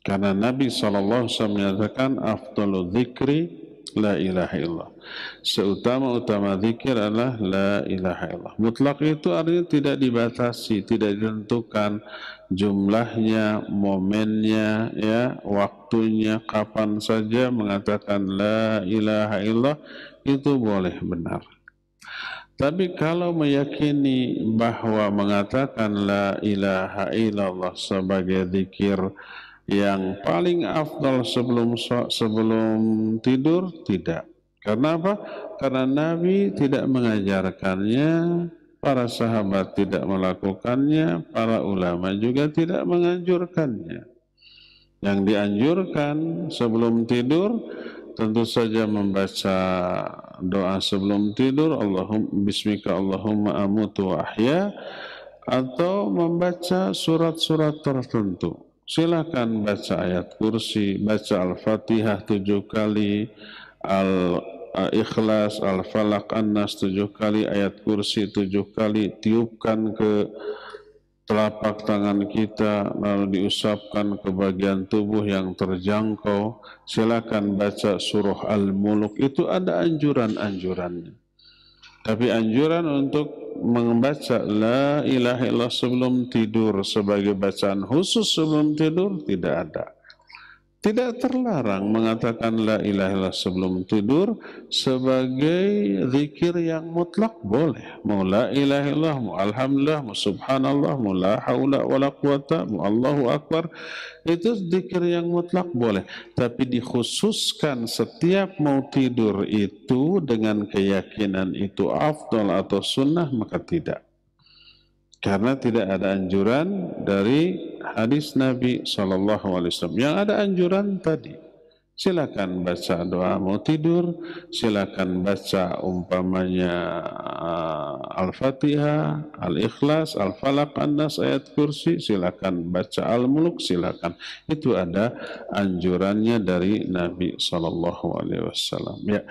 Karena Nabi SAW menyatakan afdalu dzikri la ilaha illallah. Seutama-utama zikir adalah la ilaha illallah. Mutlak itu artinya tidak dibatasi, tidak ditentukan jumlahnya, momennya, ya, waktunya, kapan saja mengatakan la ilaha illallah, itu boleh, benar. Tapi kalau meyakini bahwa mengatakan la ilaha illallah sebagai zikir yang paling afdal sebelum tidur, tidak. Karena apa? Karena Nabi tidak mengajarkannya, para sahabat tidak melakukannya, para ulama juga tidak menganjurkannya. Yang dianjurkan sebelum tidur tentu saja membaca doa sebelum tidur, Bismika Allahumma amutu wa ahya, atau membaca surat-surat tertentu. Silakan baca ayat kursi, baca Al-Fatihah 7 kali, Al-Ikhlas, Al-Falaq, An-Nas 7 kali, ayat kursi 7 kali, tiupkan ke telapak tangan kita, lalu diusapkan ke bagian tubuh yang terjangkau. Silakan baca surah Al-Mulk, itu ada anjuran-anjurannya. Tapi anjuran untuk membaca la ilaha illallah sebelum tidur sebagai bacaan khusus sebelum tidur tidak ada. Tidak terlarang mengatakan la ilaha illallah sebelum tidur sebagai zikir yang mutlak boleh. Mau la ilaha illallah, mau alhamdulillah, mau subhanallah, mau la haula wala quwata, mau Allahu akbar. Itu zikir yang mutlak boleh. Tapi dikhususkan setiap mau tidur itu dengan keyakinan itu afdal atau sunnah, maka tidak. Karena tidak ada anjuran dari hadis Nabi SAW. Yang ada anjuran tadi, silakan baca doa mau tidur, silakan baca umpamanya Al-Fatihah, Al-Ikhlas, Al-Falaq, An-Nas, ayat kursi, silakan baca Al-Muluk, silakan. Itu ada anjurannya dari Nabi SAW. Ya,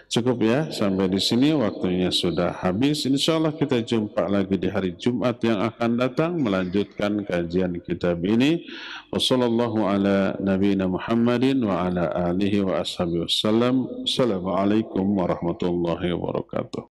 cukup ya sampai di sini, waktunya sudah habis. Insyaallah kita jumpa lagi di hari Jumat yang akan datang melanjutkan kajian kitab ini. Wassallallahu ala nabiyina Muhammadin wa ala alihi wa ashabihi wassalam. Assalamualaikum warahmatullahi wabarakatuh.